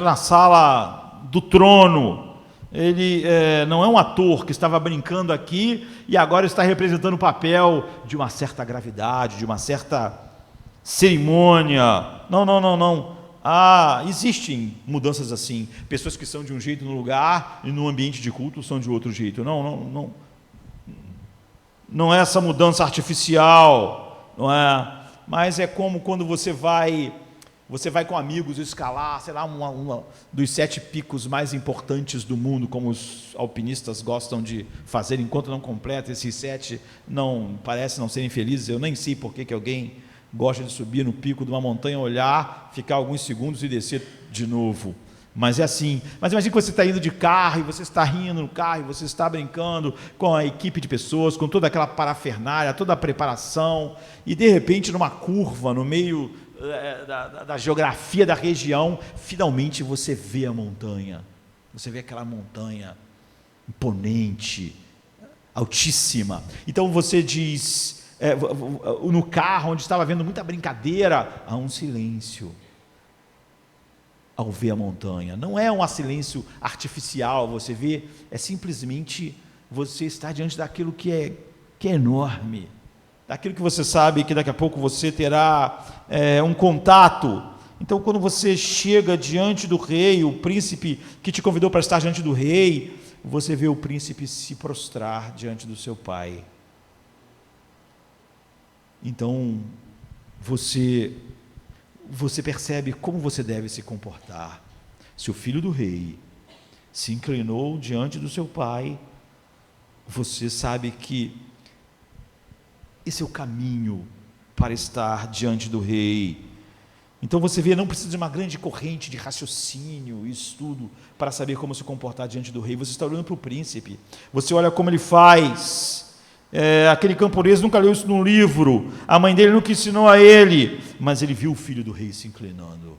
na sala do trono, ele não é um ator que estava brincando aqui e agora está representando o papel de uma certa gravidade, de uma certa cerimônia. Não. Existem mudanças assim, pessoas que são de um jeito no lugar e no ambiente de culto são de outro jeito. Não é essa mudança artificial, não é? Mas é como quando você vai com amigos escalar, sei lá, uma dos 7 picos mais importantes do mundo, como os alpinistas gostam de fazer, enquanto não completa esses 7, parece não serem felizes. Eu nem sei por que alguém gosta de subir no pico de uma montanha, olhar, ficar alguns segundos e descer de novo. Mas é assim. Mas imagine que você está indo de carro, e você está rindo no carro, e você está brincando com a equipe de pessoas, com toda aquela parafernália, toda a preparação, e de repente, numa curva, no meio da geografia da região, finalmente você vê a montanha. Você vê aquela montanha imponente, altíssima. Então você diz, no carro, onde estava havendo muita brincadeira, há um silêncio ao ver a montanha. Não é um silêncio artificial, você vê, é simplesmente você estar diante daquilo que é enorme, daquilo que você sabe que daqui a pouco você terá um contato. Então, quando você chega diante do rei, o príncipe que te convidou para estar diante do rei, você vê o príncipe se prostrar diante do seu pai. Então, você percebe como você deve se comportar. Se o filho do rei se inclinou diante do seu pai, você sabe que esse é o caminho para estar diante do rei. Então você vê, não precisa de uma grande corrente de raciocínio e estudo para saber como se comportar diante do rei. Você está olhando para o príncipe, você olha como ele faz. Aquele camponês nunca leu isso num livro, a mãe dele nunca ensinou a ele, mas ele viu o filho do rei se inclinando,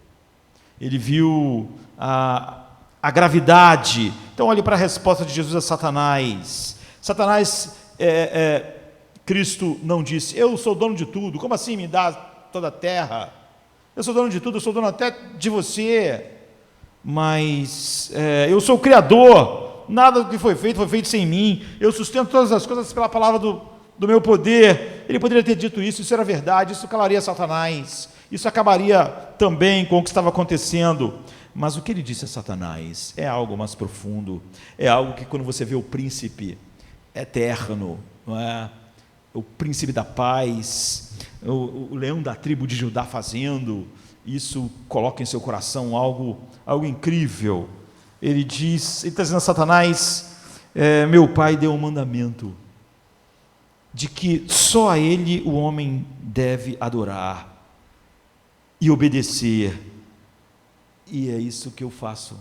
ele viu a gravidade. Então olhe para a resposta de Jesus a Satanás. Cristo não disse, eu sou dono de tudo, como assim me dá toda a terra? Eu sou dono de tudo, eu sou dono até de você, mas eu sou o Criador, nada do que foi feito sem mim, eu sustento todas as coisas pela palavra do meu poder. Ele poderia ter dito isso era verdade, isso calaria Satanás, isso acabaria também com o que estava acontecendo. Mas o que ele disse a Satanás é algo mais profundo, é algo que quando você vê o príncipe eterno, não é? O príncipe da paz, o leão da tribo de Judá fazendo, isso coloca em seu coração algo incrível. Ele está dizendo a Satanás, meu pai deu um mandamento, de que só a ele o homem deve adorar e obedecer, e é isso que eu faço.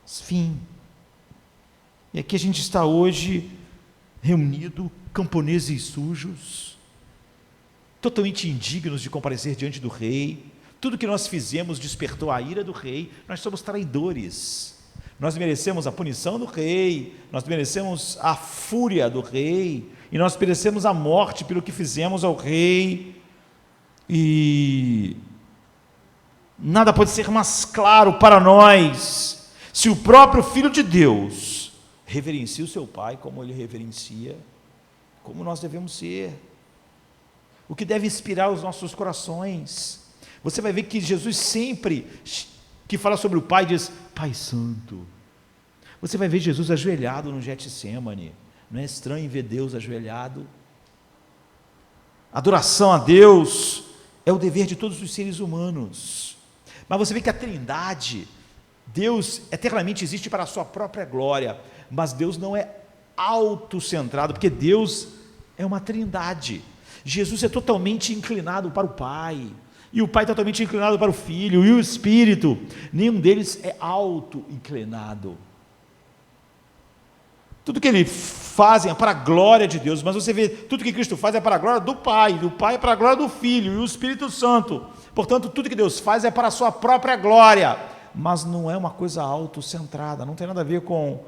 Fim. E aqui a gente está hoje reunido, camponeses sujos, totalmente indignos de comparecer diante do rei. Tudo que nós fizemos despertou a ira do rei. Nós somos traidores, nós merecemos a punição do rei, nós merecemos a fúria do rei, e nós merecemos a morte pelo que fizemos ao rei. E nada pode ser mais claro para nós, se o próprio Filho de Deus reverencia o seu pai como ele reverencia, como nós devemos ser, o que deve inspirar os nossos corações. Você vai ver que Jesus sempre que fala sobre o Pai diz, Pai Santo. Você vai ver Jesus ajoelhado no Getsêmani. Não é estranho ver Deus ajoelhado? Adoração a Deus é o dever de todos os seres humanos. Mas você vê que a Trindade, Deus eternamente existe para a sua própria glória, mas Deus não é autocentrado, porque Deus é uma trindade. Jesus é totalmente inclinado para o Pai, e o Pai é totalmente inclinado para o Filho, e o Espírito, nenhum deles é auto-inclinado. Tudo que eles fazem é para a glória de Deus, mas você vê, tudo que Cristo faz é para a glória do Pai é para a glória do Filho, e o Espírito Santo. Portanto, tudo que Deus faz é para a sua própria glória, mas não é uma coisa autocentrada, não tem nada a ver com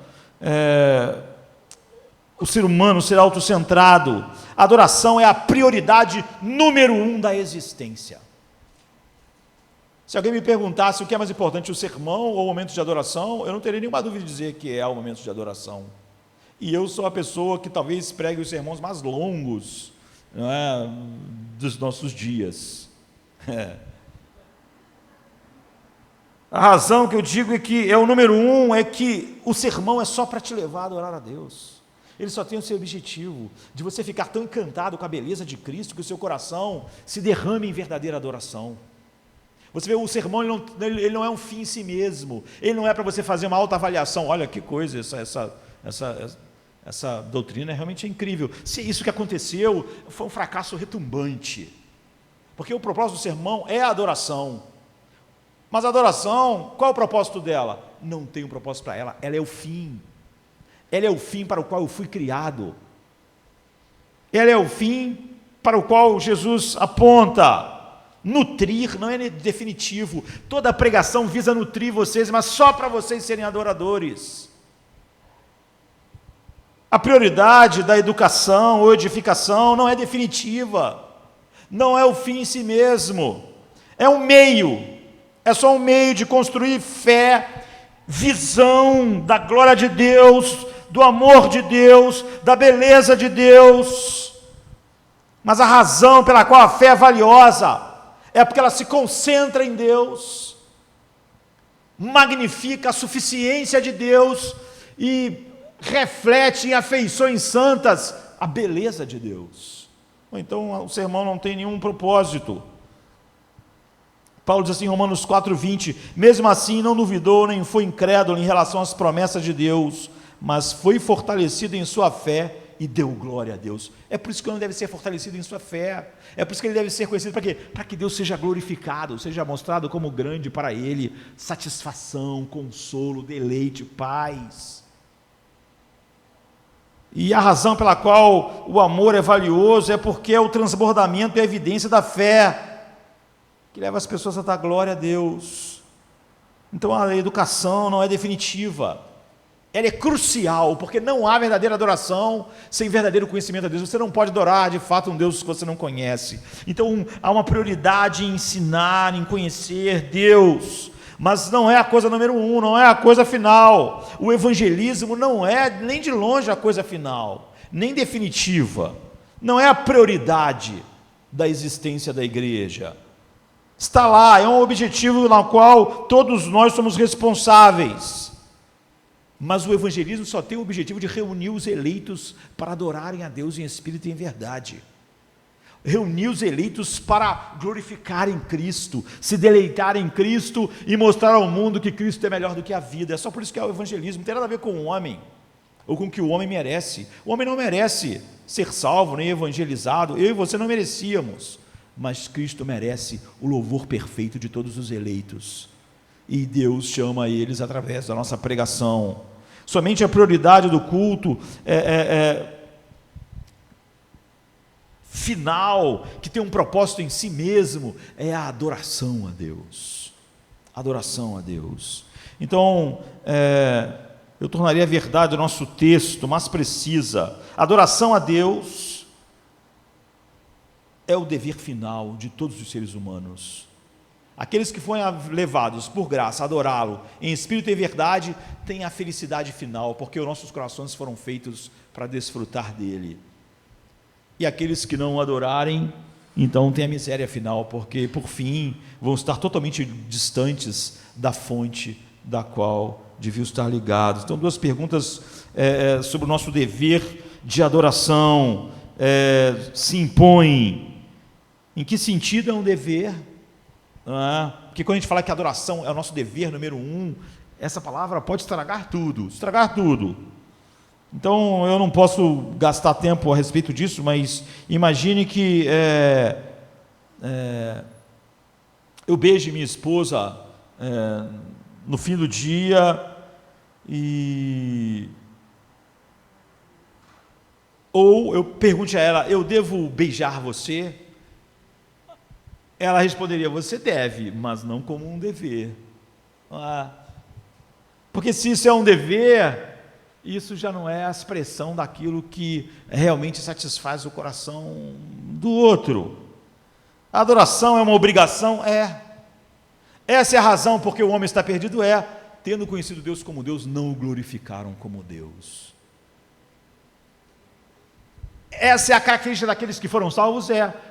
o ser humano ser autocentrado. A adoração é a prioridade número 1 da existência. Se alguém me perguntasse o que é mais importante, o sermão ou o momento de adoração, eu não teria nenhuma dúvida de dizer que é o momento de adoração. E eu sou a pessoa que talvez pregue os sermões mais longos, não é, dos nossos dias. A razão que eu digo é que é o número um, é que o sermão é só para te levar a adorar a Deus. Ele só tem o seu objetivo, de você ficar tão encantado com a beleza de Cristo, que o seu coração se derrame em verdadeira adoração. Você vê, o sermão ele não é um fim em si mesmo, ele não é para você fazer uma autoavaliação, olha que coisa, essa doutrina realmente é incrível. Se isso que aconteceu foi um fracasso retumbante, porque o propósito do sermão é a adoração. Mas a adoração, qual é o propósito dela? Não tem um propósito para ela, ela é o fim. Ela é o fim para o qual eu fui criado. Ela é o fim para o qual Jesus aponta. Nutrir não é definitivo. Toda pregação visa nutrir vocês, mas só para vocês serem adoradores. A prioridade da educação ou edificação não é definitiva. Não é o fim em si mesmo. É um meio. É só um meio de construir fé, visão da glória de Deus, do amor de Deus, da beleza de Deus. Mas a razão pela qual a fé é valiosa é porque ela se concentra em Deus, magnifica a suficiência de Deus e reflete em afeições santas a beleza de Deus. Ou então o sermão não tem nenhum propósito. Paulo diz assim em Romanos 4:20, mesmo assim não duvidou nem foi incrédulo em relação às promessas de Deus, mas foi fortalecido em sua fé e deu glória a Deus. É por isso que o homem deve ser fortalecido em sua fé, é por isso que ele deve ser conhecido, para quê? Para que Deus seja glorificado, seja mostrado como grande para ele, satisfação, consolo, deleite, paz. E a razão pela qual o amor é valioso é porque é o transbordamento e a evidência da fé, que leva as pessoas a dar glória a Deus. Então a educação não é definitiva, ela é crucial, porque não há verdadeira adoração sem verdadeiro conhecimento a Deus. Você não pode adorar de fato um Deus que você não conhece. Então há uma prioridade em ensinar, em conhecer Deus, mas não é a coisa número um, não é a coisa final. O evangelismo não é nem de longe a coisa final, nem definitiva, não é a prioridade da existência da igreja. Está lá, é um objetivo na qual todos nós somos responsáveis. Mas o evangelismo só tem o objetivo de reunir os eleitos para adorarem a Deus em espírito e em verdade. Reunir os eleitos para glorificarem Cristo, se deleitarem em Cristo e mostrar ao mundo que Cristo é melhor do que a vida. É só por isso que é o evangelismo, não tem nada a ver com o homem, ou com o que o homem merece. O homem não merece ser salvo, nem evangelizado, eu e você não merecíamos. Mas Cristo merece o louvor perfeito de todos os eleitos, e Deus chama eles através da nossa pregação. Somente a prioridade do culto final, que tem um propósito em si mesmo, é a adoração a Deus. Adoração a Deus. Então, eu tornaria a verdade o nosso texto mais precisa. Adoração a Deus é o dever final de todos os seres humanos. Aqueles que foram levados por graça a adorá-lo em espírito e verdade têm a felicidade final, porque os nossos corações foram feitos para desfrutar dele. E aqueles que não o adorarem, então têm a miséria final, porque por fim vão estar totalmente distantes da fonte da qual deviam estar ligados. Então, duas perguntas sobre o nosso dever de adoração se impõem. Em que sentido é um dever? Porque quando a gente fala que a adoração é o nosso dever número um, essa palavra pode estragar tudo. Então eu não posso gastar tempo a respeito disso, mas imagine que eu beije minha esposa no fim do dia ou eu pergunte a ela, eu devo beijar você? Ela responderia, você deve, mas não como um dever. Porque se isso é um dever, isso já não é a expressão daquilo que realmente satisfaz o coração do outro. A adoração é uma obrigação? Essa é a razão porque o homem está perdido? Tendo conhecido Deus como Deus, não o glorificaram como Deus. Essa é a característica daqueles que foram salvos,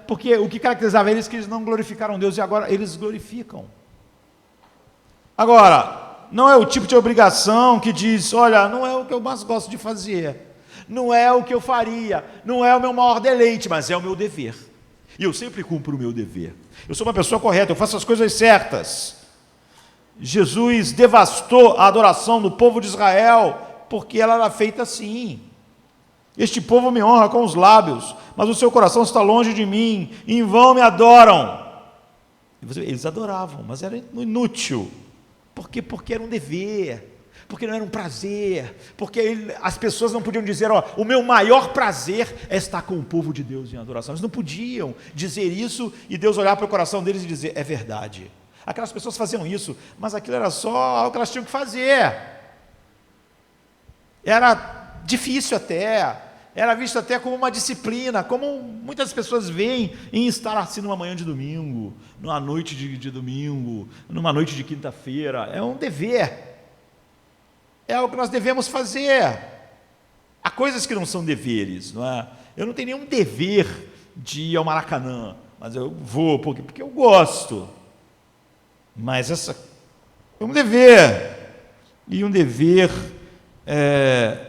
porque o que caracterizava eles é que eles não glorificaram Deus e agora eles glorificam. Agora, não é o tipo de obrigação que diz, olha, não é o que eu mais gosto de fazer, não é o que eu faria, não é o meu maior deleite, mas é o meu dever. E eu sempre cumpro o meu dever. Eu sou uma pessoa correta, eu faço as coisas certas. Jesus devastou a adoração do povo de Israel, porque ela era feita assim. Este povo me honra com os lábios, mas o seu coração está longe de mim, em vão me adoram. Eles adoravam, mas era inútil. Por quê? Porque era um dever, porque não era um prazer, porque as pessoas não podiam dizer, ó, o meu maior prazer é estar com o povo de Deus em adoração. Eles não podiam dizer isso e Deus olhar para o coração deles e dizer, é verdade. Aquelas pessoas faziam isso, mas aquilo era só algo que elas tinham que fazer. Era difícil até, era visto até como uma disciplina, como muitas pessoas veem em estar assim numa manhã de domingo, numa noite de domingo, numa noite de quinta-feira. É um dever, é algo que nós devemos fazer. Há coisas que não são deveres, não é? Eu não tenho nenhum dever de ir ao Maracanã, mas eu vou porque eu gosto. Mas essa é um dever, e um dever é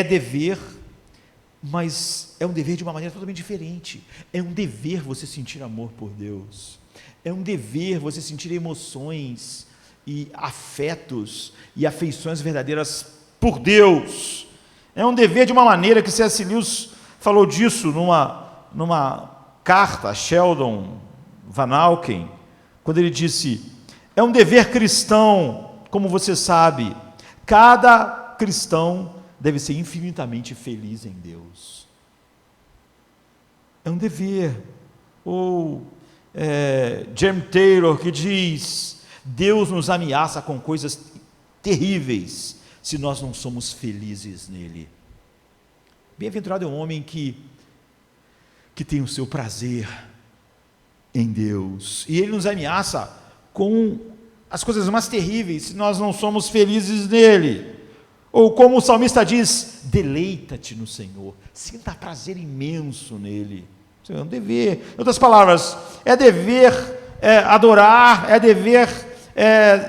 dever, mas é um dever de uma maneira totalmente diferente. É um dever você sentir amor por Deus, é um dever você sentir emoções e afetos e afeições verdadeiras por Deus. É um dever de uma maneira que C.S. Lewis falou disso numa carta a Sheldon Van Auken, quando ele disse, é um dever cristão, como você sabe, cada cristão deve ser infinitamente feliz em Deus. É um dever. Ou James Taylor, que diz, Deus nos ameaça com coisas terríveis, se nós não somos felizes nele. Bem-aventurado é um homem que tem o seu prazer em Deus, e ele nos ameaça com as coisas mais terríveis, se nós não somos felizes nele. Ou como o salmista diz, deleita-te no Senhor, sinta prazer imenso nele. Isso é um dever. Em outras palavras, é dever adorar, é dever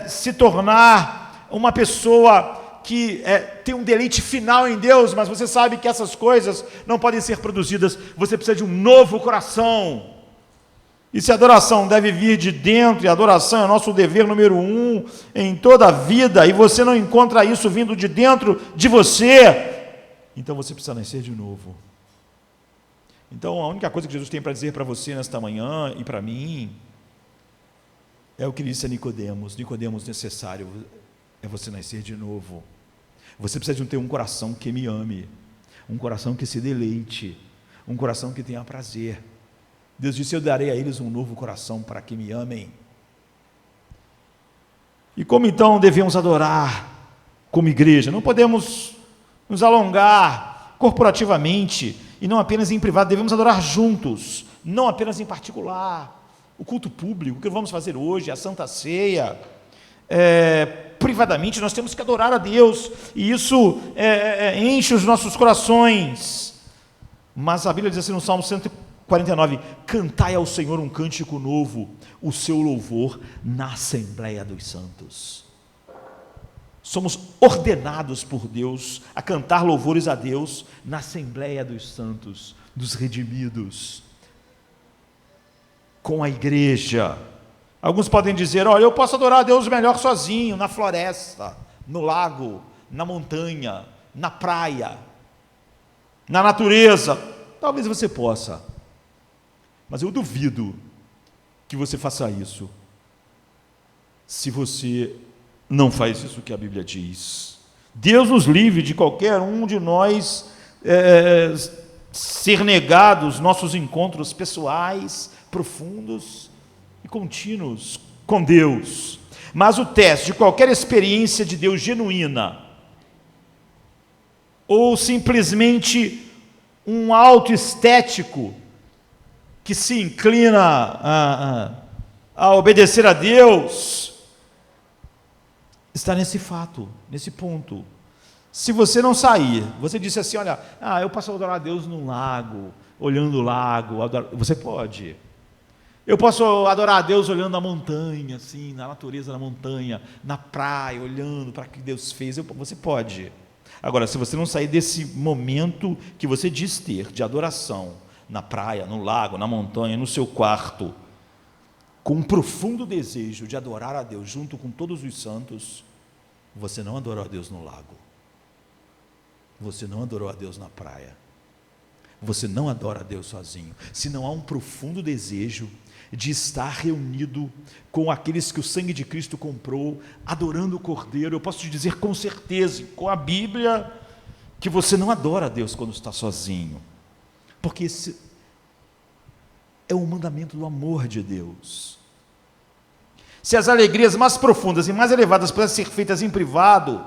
se tornar uma pessoa que tem um deleite final em Deus, mas você sabe que essas coisas não podem ser produzidas, você precisa de um novo coração. E se a adoração deve vir de dentro, e a adoração é o nosso dever número 1 em toda a vida, e você não encontra isso vindo de dentro de você, então você precisa nascer de novo. Então a única coisa que Jesus tem para dizer para você nesta manhã, e para mim, é o que disse a Nicodemos, necessário é você nascer de novo. Você precisa de ter um coração que me ame, um coração que se deleite, um coração que tenha prazer. Deus disse, eu darei a eles um novo coração para que me amem. E como então devemos adorar como igreja? Não podemos nos alongar corporativamente, e não apenas em privado, devemos adorar juntos, não apenas em particular. O culto público, o que vamos fazer hoje, a Santa Ceia, privadamente nós temos que adorar a Deus, e isso enche os nossos corações. Mas a Bíblia diz assim no Salmo 149, cantai ao Senhor um cântico novo, o seu louvor na Assembleia dos Santos. Somos ordenados por Deus a cantar louvores a Deus na Assembleia dos Santos, dos redimidos, com a igreja. Alguns podem dizer, olha, eu posso adorar a Deus melhor sozinho, na floresta, no lago, na montanha, na praia, na natureza. Talvez você possa, mas eu duvido que você faça isso, se você não faz isso que a Bíblia diz. Deus nos livre de qualquer um de nós ser negados nossos encontros pessoais, profundos e contínuos com Deus. Mas o teste de qualquer experiência de Deus genuína, ou simplesmente um auto estético que se inclina a obedecer a Deus, está nesse fato, nesse ponto. Se você não sair, você disse assim, olha, eu posso adorar a Deus num lago, olhando o lago, você pode. Eu posso adorar a Deus olhando a montanha, assim, na natureza da montanha, na praia, olhando para o que Deus fez. Você pode. Agora, se você não sair desse momento que você diz ter, de adoração, na praia, no lago, na montanha, no seu quarto, com um profundo desejo de adorar a Deus junto com todos os santos, você não adorou a Deus no lago. Você não adorou a Deus na praia. Você não adora a Deus sozinho. Se não há um profundo desejo de estar reunido com aqueles que o sangue de Cristo comprou, adorando o Cordeiro, eu posso te dizer com certeza, com a Bíblia, que você não adora a Deus quando está sozinho, porque esse é o mandamento do amor de Deus. Se as alegrias mais profundas e mais elevadas pudessem ser feitas em privado,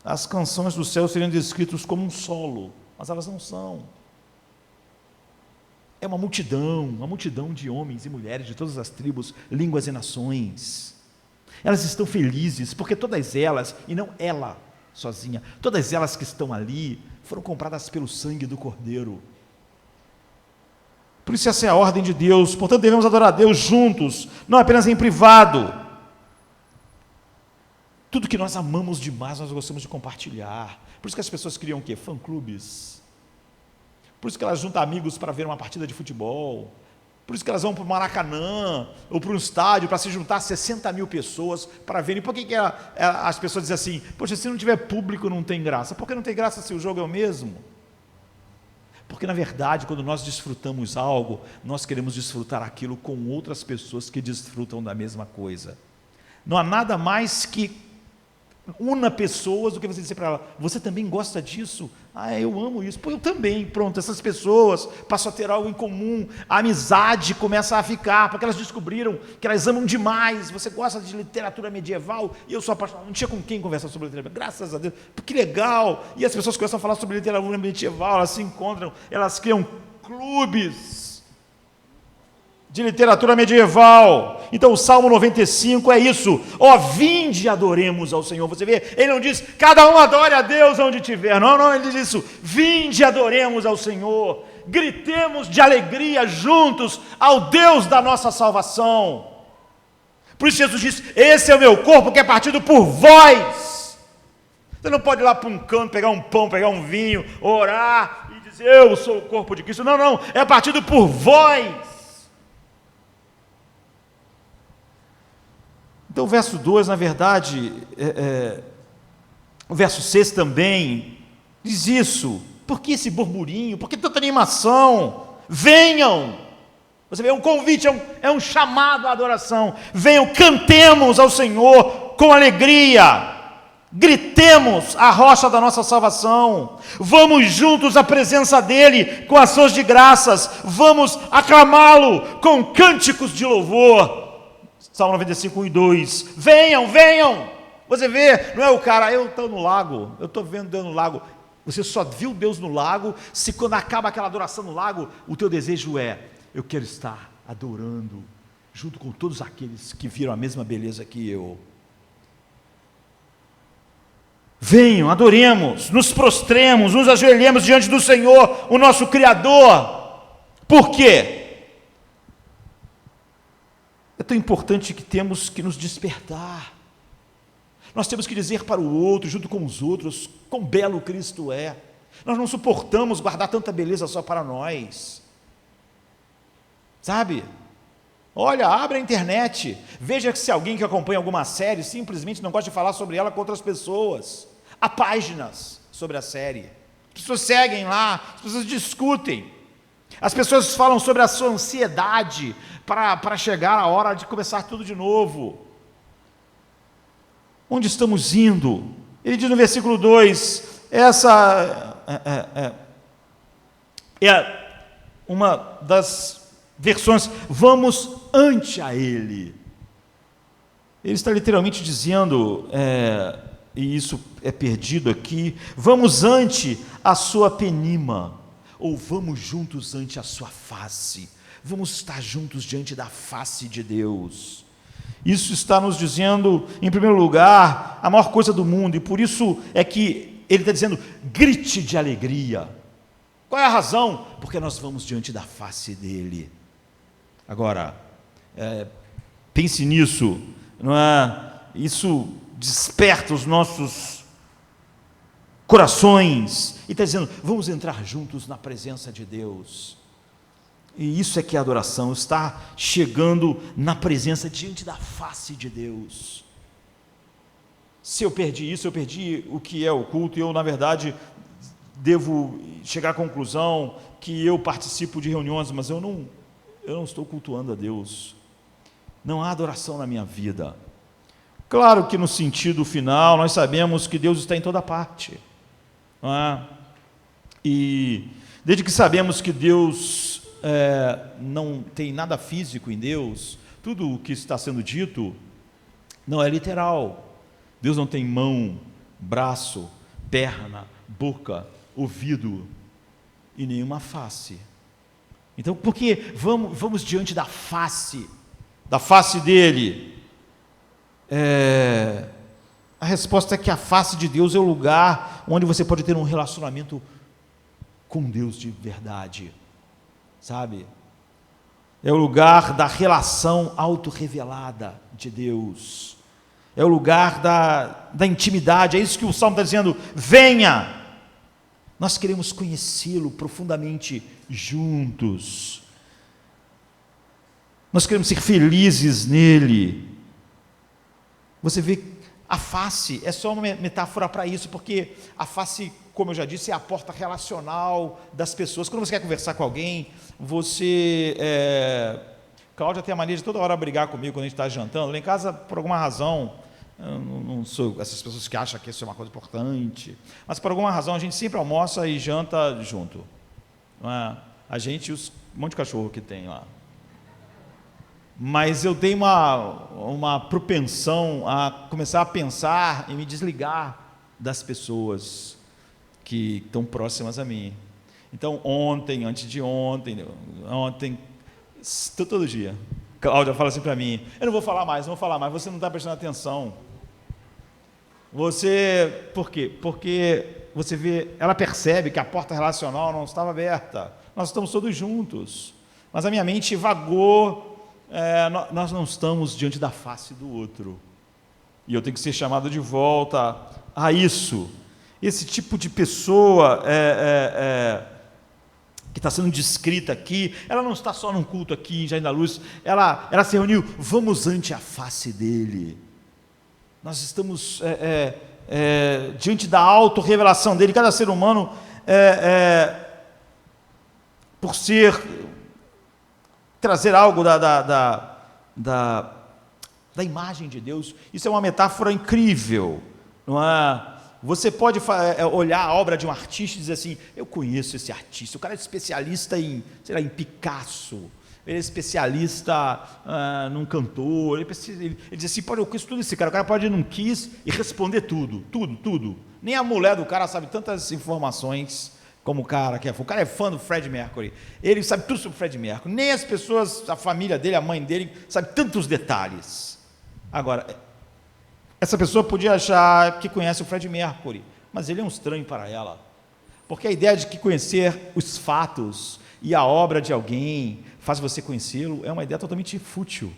as canções do céu seriam descritas como um solo, mas elas não são. É uma multidão de homens e mulheres de todas as tribos, línguas e nações. Elas estão felizes, porque todas elas, e não ela sozinha, todas elas que estão ali, foram compradas pelo sangue do Cordeiro. Por isso essa é a ordem de Deus. Portanto, devemos adorar a Deus juntos, não apenas em privado. Tudo que nós amamos demais, nós gostamos de compartilhar. Por isso que as pessoas criam o quê? Fã-clubes. Por isso que elas juntam amigos para ver uma partida de futebol. Por isso que elas vão para o Maracanã ou para um estádio para se juntar 60 mil pessoas para verem. Por que as pessoas dizem assim, poxa, se não tiver público não tem graça? Por que não tem graça se o jogo é o mesmo? Porque na verdade, quando nós desfrutamos algo, nós queremos desfrutar aquilo com outras pessoas que desfrutam da mesma coisa. Não há nada mais que una pessoas do que você dizer para ela, você também gosta disso? Ah, eu amo isso. Pô, eu também. Pronto, essas pessoas passam a ter algo em comum, a amizade começa a ficar, porque elas descobriram que elas amam demais. Você gosta de literatura medieval? E eu sou apaixonado, não tinha com quem conversar sobre literatura, graças a Deus, que legal. E as pessoas começam a falar sobre literatura medieval, elas se encontram, elas criam clubes de literatura medieval. Então o Salmo 95 é isso, vinde e adoremos ao Senhor. Você vê, ele não diz, cada um adore a Deus onde estiver, não, ele diz isso, vinde e adoremos ao Senhor, gritemos de alegria juntos ao Deus da nossa salvação. Por isso Jesus diz, esse é o meu corpo que é partido por vós. Você não pode ir lá para um canto, pegar um pão, pegar um vinho, orar e dizer, eu sou o corpo de Cristo. Não, é partido por vós. Então o verso 2, na verdade, o verso 6 também diz isso. Por que esse burburinho? Por que tanta animação? Venham! Você vê, é um convite, é um chamado à adoração. Venham, cantemos ao Senhor com alegria. Gritemos a rocha da nossa salvação. Vamos juntos à presença dEle com ações de graças. Vamos aclamá-lo com cânticos de louvor. Salmo 95, 1 e 2, venham, você vê, não é o cara, eu estou no lago, eu estou vendo Deus no lago, você só viu Deus no lago, se quando acaba aquela adoração no lago, o teu desejo é, eu quero estar adorando, junto com todos aqueles que viram a mesma beleza que eu. Venham, adoremos, nos prostremos, nos ajoelhemos diante do Senhor, o nosso Criador. Por quê? É tão importante que temos que nos despertar. Nós temos que dizer para o outro, junto com os outros, quão belo Cristo é. Nós não suportamos guardar tanta beleza só para nós. Sabe? Olha, abre a internet, veja que se alguém que acompanha alguma série simplesmente não gosta de falar sobre ela com outras pessoas. Há páginas sobre a série. As pessoas seguem lá, as pessoas discutem. As pessoas falam sobre a sua ansiedade para chegar a hora de começar tudo de novo. Onde estamos indo? Ele diz no versículo 2, essa é uma das versões, vamos ante a Ele. Ele está literalmente dizendo, e isso é perdido aqui, vamos ante a sua penima, ou vamos juntos ante a sua face, vamos estar juntos diante da face de Deus. Isso está nos dizendo, em primeiro lugar, a maior coisa do mundo, e por isso é que ele está dizendo, grite de alegria. Qual é a razão? Porque nós vamos diante da face dele. Agora, Pense nisso, não é? Isso desperta os nossos corações e está dizendo, vamos entrar juntos na presença de Deus. E isso é que é adoração, estar chegando na presença, diante da face de Deus. Se eu perdi isso, eu perdi o que é o culto, e eu, na verdade, devo chegar à conclusão que eu participo de reuniões, mas eu não estou cultuando a Deus. Não há adoração na minha vida. Claro que no sentido final, nós sabemos que Deus está em toda parte. Não é? E desde que sabemos que Deus não tem nada físico em Deus, tudo o que está sendo dito não é literal. Deus não tem mão, braço, perna, boca, ouvido e nenhuma face. Então, por que vamos diante da face dele? A resposta é que a face de Deus é o lugar onde você pode ter um relacionamento com Deus de verdade, sabe? É o lugar da relação autorrevelada de Deus, é o lugar da intimidade. É isso que o Salmo está dizendo, venha, nós queremos conhecê-lo profundamente juntos, nós queremos ser felizes nele. Você vê, a face é só uma metáfora para isso, porque a face, como eu já disse, é a porta relacional das pessoas. Quando você quer conversar com alguém, Cláudia tem a mania de toda hora brigar comigo quando a gente está jantando. Lá em casa, por alguma razão, eu não sou essas pessoas que acham que isso é uma coisa importante, mas por alguma razão a gente sempre almoça e janta junto. Não é? A gente e um monte de cachorro que tem lá. Mas eu tenho uma propensão a começar a pensar e me desligar das pessoas que estão próximas a mim. Então, antes de ontem, todo dia, Cláudia fala assim para mim, eu não vou falar mais, você não está prestando atenção. Por quê? Porque você vê, ela percebe que a porta relacional não estava aberta, nós estamos todos juntos, mas a minha mente vagou. Nós não estamos diante da face do outro, e eu tenho que ser chamado de volta a isso. Esse tipo de pessoa que está sendo descrita aqui, ela não está só num culto aqui em Jardim da Luz, ela se reuniu, vamos ante a face dele, nós estamos diante da autorrevelação dele. Cada ser humano, por trazer algo da imagem de Deus, isso é uma metáfora incrível, não é? Você pode olhar a obra de um artista e dizer assim, eu conheço esse artista, o cara é especialista em Picasso, ele é especialista num cantor, ele diz assim, eu conheço tudo esse cara, o cara pode ir num quiz e responder tudo, nem a mulher do cara sabe tantas informações como o cara que é fã. O cara é fã do Freddie Mercury, ele sabe tudo sobre o Freddie Mercury, nem as pessoas, a família dele, a mãe dele, sabe tantos detalhes. Agora, essa pessoa podia achar que conhece o Freddie Mercury, mas ele é um estranho para ela, porque a ideia de que conhecer os fatos e a obra de alguém faz você conhecê-lo é uma ideia totalmente fútil.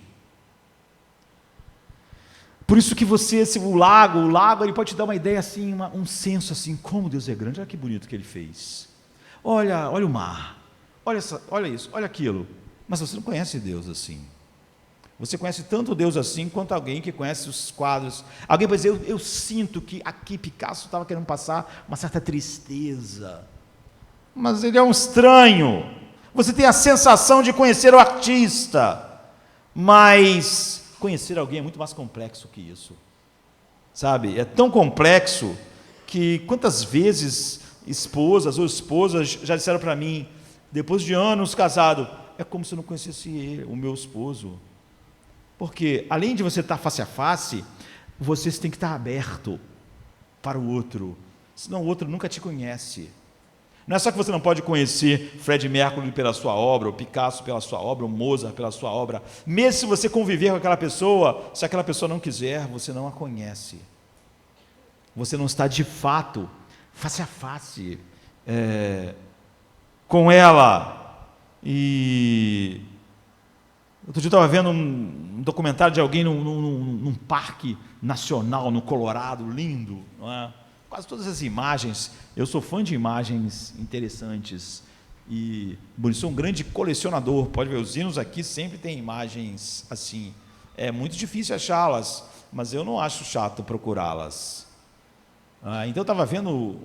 Por isso que o lago ele pode te dar uma ideia assim, um senso assim, como Deus é grande, olha que bonito que ele fez, olha o mar, olha isso, olha aquilo, mas você não conhece Deus assim. Você conhece tanto Deus assim quanto alguém que conhece os quadros. Alguém pode dizer, eu sinto que aqui Picasso estava querendo passar uma certa tristeza, mas ele é um estranho. Você tem a sensação de conhecer o artista, mas conhecer alguém é muito mais complexo que isso, sabe? É tão complexo que quantas vezes esposas ou esposas já disseram para mim, depois de anos casado, é como se eu não conhecesse o meu esposo. Porque, além de você estar face a face, você tem que estar aberto para o outro, senão o outro nunca te conhece. Não é só que você não pode conhecer Freddie Mercury pela sua obra, ou Picasso pela sua obra, ou Mozart pela sua obra. Mesmo se você conviver com aquela pessoa, se aquela pessoa não quiser, você não a conhece. Você não está de fato face a face com ela. E Outro dia eu estava vendo um documentário de alguém num parque nacional, no Colorado, lindo, não é? Quase todas as imagens, eu sou fã de imagens interessantes, e sou um grande colecionador, pode ver, os hinos aqui sempre tem imagens assim, é muito difícil achá-las, mas eu não acho chato procurá-las. Então eu estava vendo,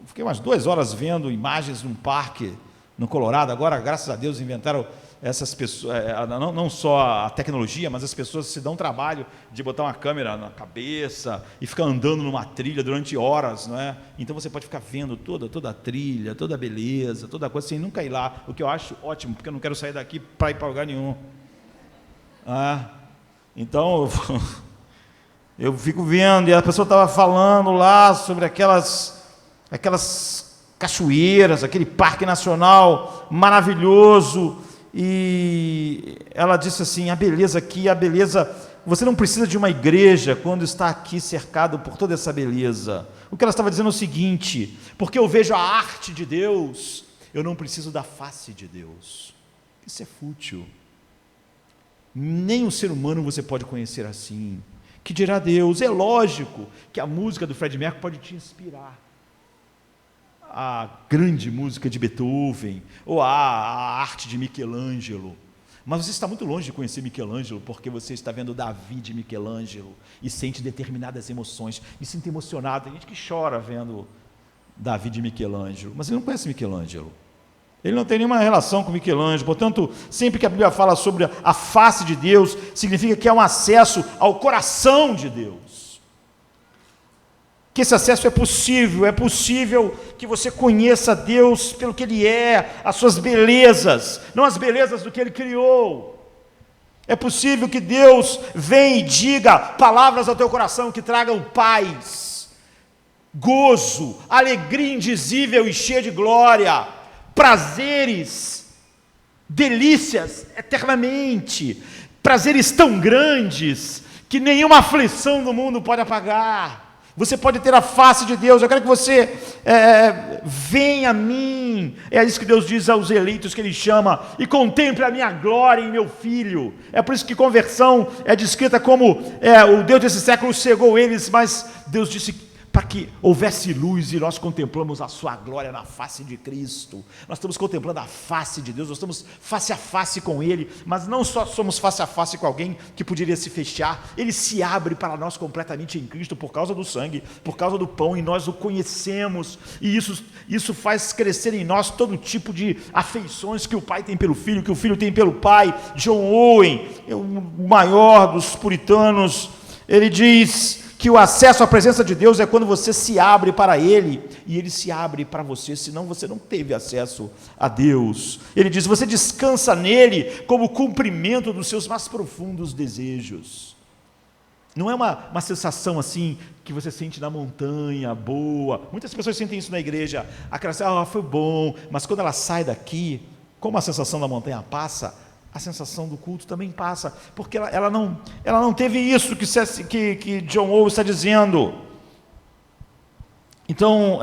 fiquei umas 2 horas vendo imagens num parque no Colorado. Agora, graças a Deus, inventaram essas pessoas, não só a tecnologia, mas as pessoas se dão trabalho de botar uma câmera na cabeça e ficar andando numa trilha durante horas, não é? Então você pode ficar vendo toda a trilha, toda a beleza, toda a coisa, sem nunca ir lá, o que eu acho ótimo, porque eu não quero sair daqui para ir para lugar nenhum. Então, eu fico vendo, e a pessoa estava falando lá sobre aquelas cachoeiras, aquele parque nacional maravilhoso, e ela disse assim, a beleza aqui, a beleza, você não precisa de uma igreja quando está aqui cercado por toda essa beleza. O que ela estava dizendo é o seguinte, porque eu vejo a arte de Deus, eu não preciso da face de Deus. Isso é fútil. Nem o ser humano você pode conhecer assim. Que dirá Deus? É lógico que a música do Freddie Mercury pode te inspirar. A grande música de Beethoven, ou a arte de Michelangelo. Mas você está muito longe de conhecer Michelangelo, porque você está vendo Davi de Michelangelo e sente determinadas emoções. Me sinto emocionado. Tem gente que chora vendo Davi de Michelangelo, mas ele não conhece Michelangelo. Ele não tem nenhuma relação com Michelangelo. Portanto, sempre que a Bíblia fala sobre a face de Deus, significa que é um acesso ao coração de Deus. Que esse acesso é possível que você conheça Deus pelo que Ele é, as suas belezas, não as belezas do que Ele criou. É possível que Deus venha e diga palavras ao teu coração que tragam paz, gozo, alegria indizível e cheia de glória, prazeres, delícias eternamente, prazeres tão grandes que nenhuma aflição do mundo pode apagar. Você pode ter a face de Deus. Eu quero que você venha a mim. É isso que Deus diz aos eleitos que Ele chama. E contemple a minha glória em meu Filho. É por isso que conversão é descrita como o Deus desse século cegou eles, mas Deus disse para que houvesse luz, e nós contemplamos a sua glória na face de Cristo. Nós estamos contemplando a face de Deus, nós estamos face a face com Ele, mas não só somos face a face com alguém que poderia se fechar, Ele se abre para nós completamente em Cristo, por causa do sangue, por causa do pão, e nós o conhecemos, e isso faz crescer em nós todo tipo de afeições que o Pai tem pelo Filho, que o Filho tem pelo Pai. John Owen, o maior dos puritanos, ele diz que o acesso à presença de Deus é quando você se abre para Ele, e Ele se abre para você, senão você não teve acesso a Deus. Ele diz, você descansa nele como cumprimento dos seus mais profundos desejos. Não é uma sensação assim, que você sente na montanha, boa. Muitas pessoas sentem isso na igreja, aquela foi bom, mas quando ela sai daqui, como a sensação da montanha passa, a sensação do culto também passa, porque ela não teve isso que John Owen está dizendo. Então,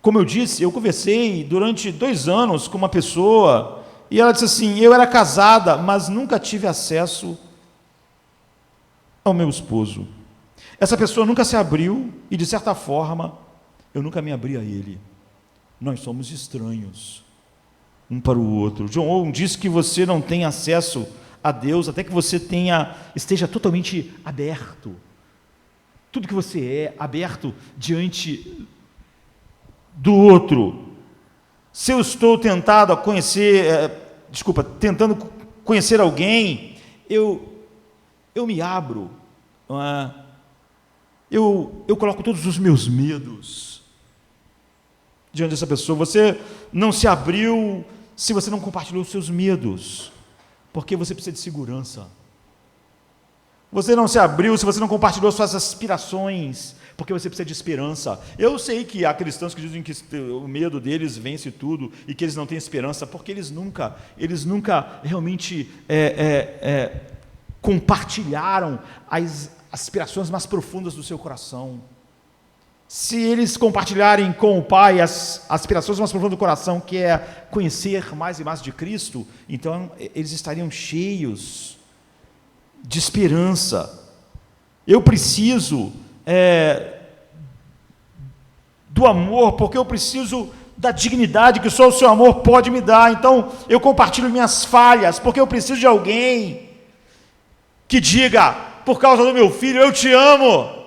como eu disse, eu conversei durante 2 anos com uma pessoa, e ela disse assim, eu era casada, mas nunca tive acesso ao meu esposo. Essa pessoa nunca se abriu, e de certa forma, eu nunca me abri a ele. Nós somos estranhos um para o outro. John Owen diz que você não tem acesso a Deus até que você esteja totalmente aberto. Tudo que você é aberto diante do outro. Se eu estou tentando conhecer alguém, eu me abro, não é? Eu coloco todos os meus medos diante dessa pessoa. Você não se abriu se você não compartilhou os seus medos, porque você precisa de segurança. Você não se abriu se você não compartilhou suas aspirações, porque você precisa de esperança. Eu sei que há cristãos que dizem que o medo deles vence tudo e que eles não têm esperança, porque eles nunca realmente compartilharam as aspirações mais profundas do seu coração. Se eles compartilharem com o Pai as aspirações mais profundas do coração, que é conhecer mais e mais de Cristo, então eles estariam cheios de esperança. Eu preciso do amor, porque eu preciso da dignidade que só o seu amor pode me dar. Então eu compartilho minhas falhas, porque eu preciso de alguém que diga, por causa do meu filho, eu te amo,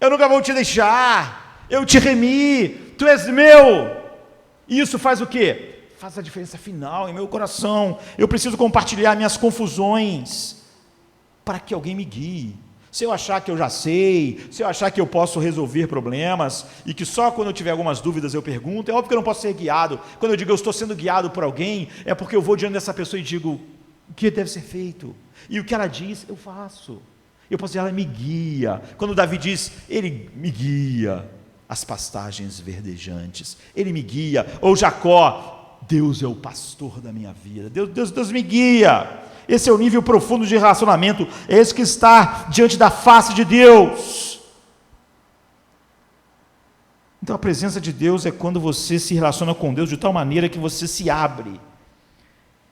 eu nunca vou te deixar, eu te remi, tu és meu. E isso faz o quê? Faz a diferença final em meu coração. Eu preciso compartilhar minhas confusões para que alguém me guie. Se eu achar que eu já sei, se eu achar que eu posso resolver problemas e que só quando eu tiver algumas dúvidas eu pergunto, é óbvio que eu não posso ser guiado. Quando eu digo eu estou sendo guiado por alguém, é porque eu vou diante dessa pessoa e digo o que deve ser feito. E o que ela diz, eu faço. Eu posso dizer, ela me guia. Quando Davi diz, ele me guia às pastagens verdejantes, ele me guia. Ou Jacó, Deus é o pastor da minha vida, Deus me guia. Esse é o nível profundo de relacionamento, é esse que está diante da face de Deus. Então a presença de Deus é quando você se relaciona com Deus de tal maneira que você se abre.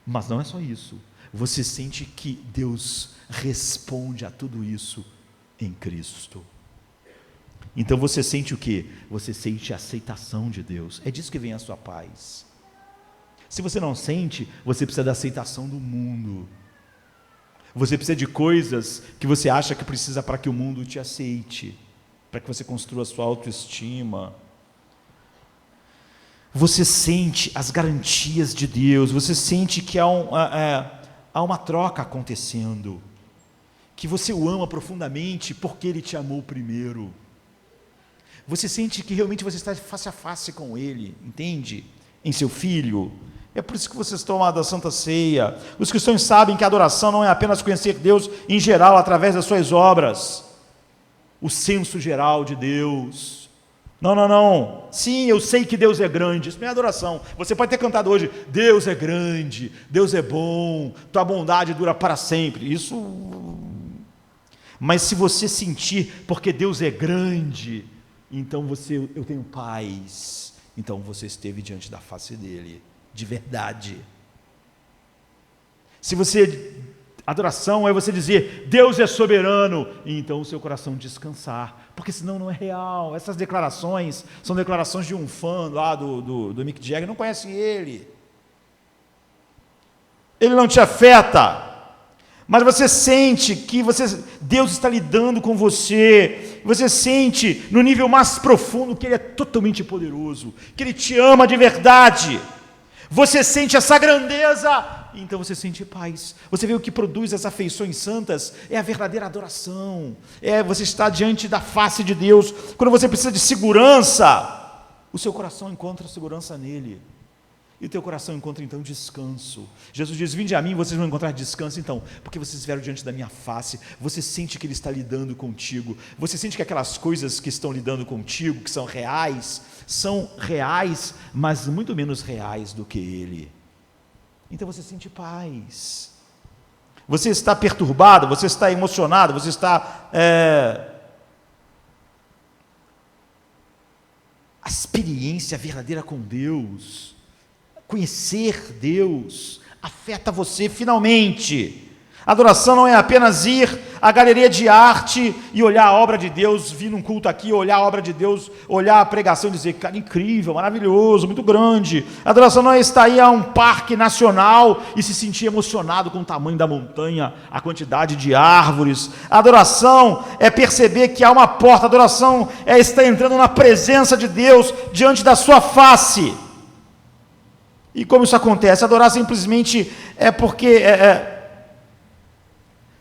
Mas não é só isso, você sente que Deus responde a tudo isso em Cristo. Então você sente o quê? Você sente a aceitação de Deus. É disso que vem a sua paz. Se você não sente, você precisa da aceitação do mundo. Você precisa de coisas que você acha que precisa para que o mundo te aceite, para que você construa a sua autoestima. Você sente as garantias de Deus, você sente que há uma troca acontecendo, que você o ama profundamente porque Ele te amou primeiro. Você sente que realmente você está face a face com Ele, entende? Em seu Filho. É por isso que vocês tomam da Santa Ceia. Os cristãos sabem que a adoração não é apenas conhecer Deus em geral através das suas obras, o senso geral de Deus. Não. Sim, eu sei que Deus é grande. Isso não é adoração. Você pode ter cantado hoje, Deus é grande, Deus é bom, tua bondade dura para sempre. Isso. Mas se você sentir, porque Deus é grande, então eu tenho paz. Então você esteve diante da face dele, de verdade. Adoração é você dizer, Deus é soberano, e então o seu coração descansar, porque senão não é real. Essas declarações são declarações de um fã lá do Mick Jagger, não conhece ele não te afeta, mas você sente que Deus está lidando com você, você sente no nível mais profundo que Ele é totalmente poderoso, que Ele te ama de verdade, você sente essa grandeza, então você sente paz. Você vê o que produz as afeições santas, é a verdadeira adoração, você está diante da face de Deus. Quando você precisa de segurança, o seu coração encontra segurança nele, e o teu coração encontra então descanso. Jesus diz, vinde a mim, vocês vão encontrar descanso. Então, porque vocês vieram diante da minha face, você sente que Ele está lidando contigo, você sente que aquelas coisas que estão lidando contigo, que são reais, mas muito menos reais do que Ele. Então você sente paz. Você está perturbado, você está emocionado, você está... A experiência verdadeira com Deus, conhecer Deus, afeta você finalmente. Adoração não é apenas ir à galeria de arte e olhar a obra de Deus, vir num culto aqui, olhar a obra de Deus, olhar a pregação e dizer, cara, incrível, maravilhoso, muito grande. Adoração não é estar aí a um parque nacional e se sentir emocionado com o tamanho da montanha, a quantidade de árvores. Adoração é perceber que há uma porta. Adoração é estar entrando na presença de Deus, diante da sua face. E como isso acontece? Adorar simplesmente é porque...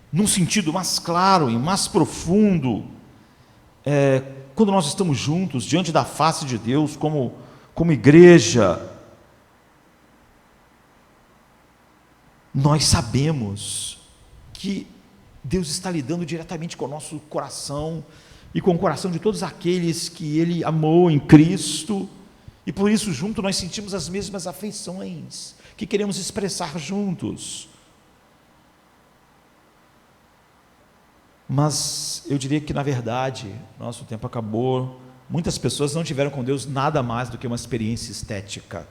num sentido mais claro e mais profundo, quando nós estamos juntos, diante da face de Deus, como igreja, nós sabemos que Deus está lidando diretamente com o nosso coração, e com o coração de todos aqueles que Ele amou em Cristo, e por isso junto nós sentimos as mesmas afeições, que queremos expressar juntos. Mas eu diria que, na verdade, nosso tempo acabou. Muitas pessoas não tiveram com Deus nada mais do que uma experiência estética.